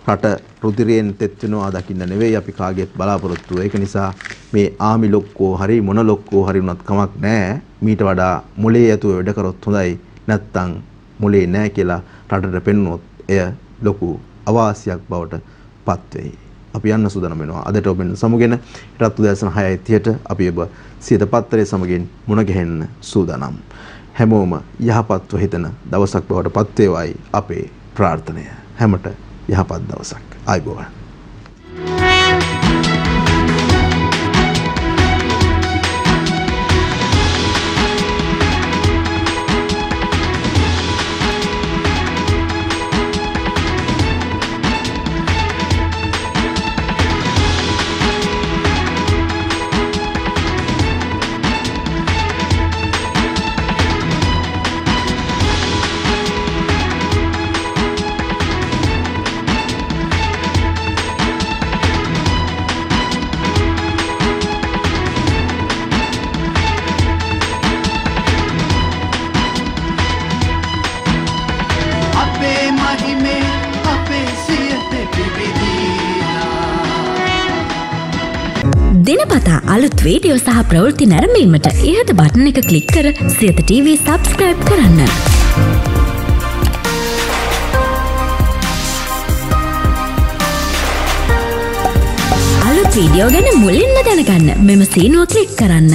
රට රුධිරයෙන් තෙත් වෙනවා දකින්න නෙවෙයි අපි කාගෙත් බලාපොරොත්තුව. ඒක නිසා මේ ආමි ලොක්කෝ හරි මොන ලොක්කෝ හරි වුණත් කමක් නැහැ. මීට වඩා මොලේ ඇතුව වැඩ කරොත් හොඳයි. නැත්තම් මොලේ නැහැ කියලා රටට පෙන්වුවොත් එය ලොකු අවාසියක් බවට පත් වෙයි. අපි යන්න සූදානම් වෙනවා. අදට ඔබෙන් සමුගෙන රත් උදෑසන 6:30ට අපි ඔබ සියත පත්තරේ සමගින් මුණ ගැහෙන්න සූදානම්. හැමෝම යහපත්ව හිතන දවසක් බවට පත් වේවායි අපේ ප්‍රාර්ථනය. හැමට යහපත් දවසක්. ආයුබෝවන්. දිනපතා අලුත් වීඩියෝ සහ ප්‍රවෘත්ති නැරඹීමට ඉහත බටන් එක ක්ලික් කර සියත TV සබ්ස්ක්‍රයිබ් කරන්න. අලුත් වීඩියෝ ගැන මුලින්ම දැනගන්න මෙම සීනුව ක්ලික් කරන්න.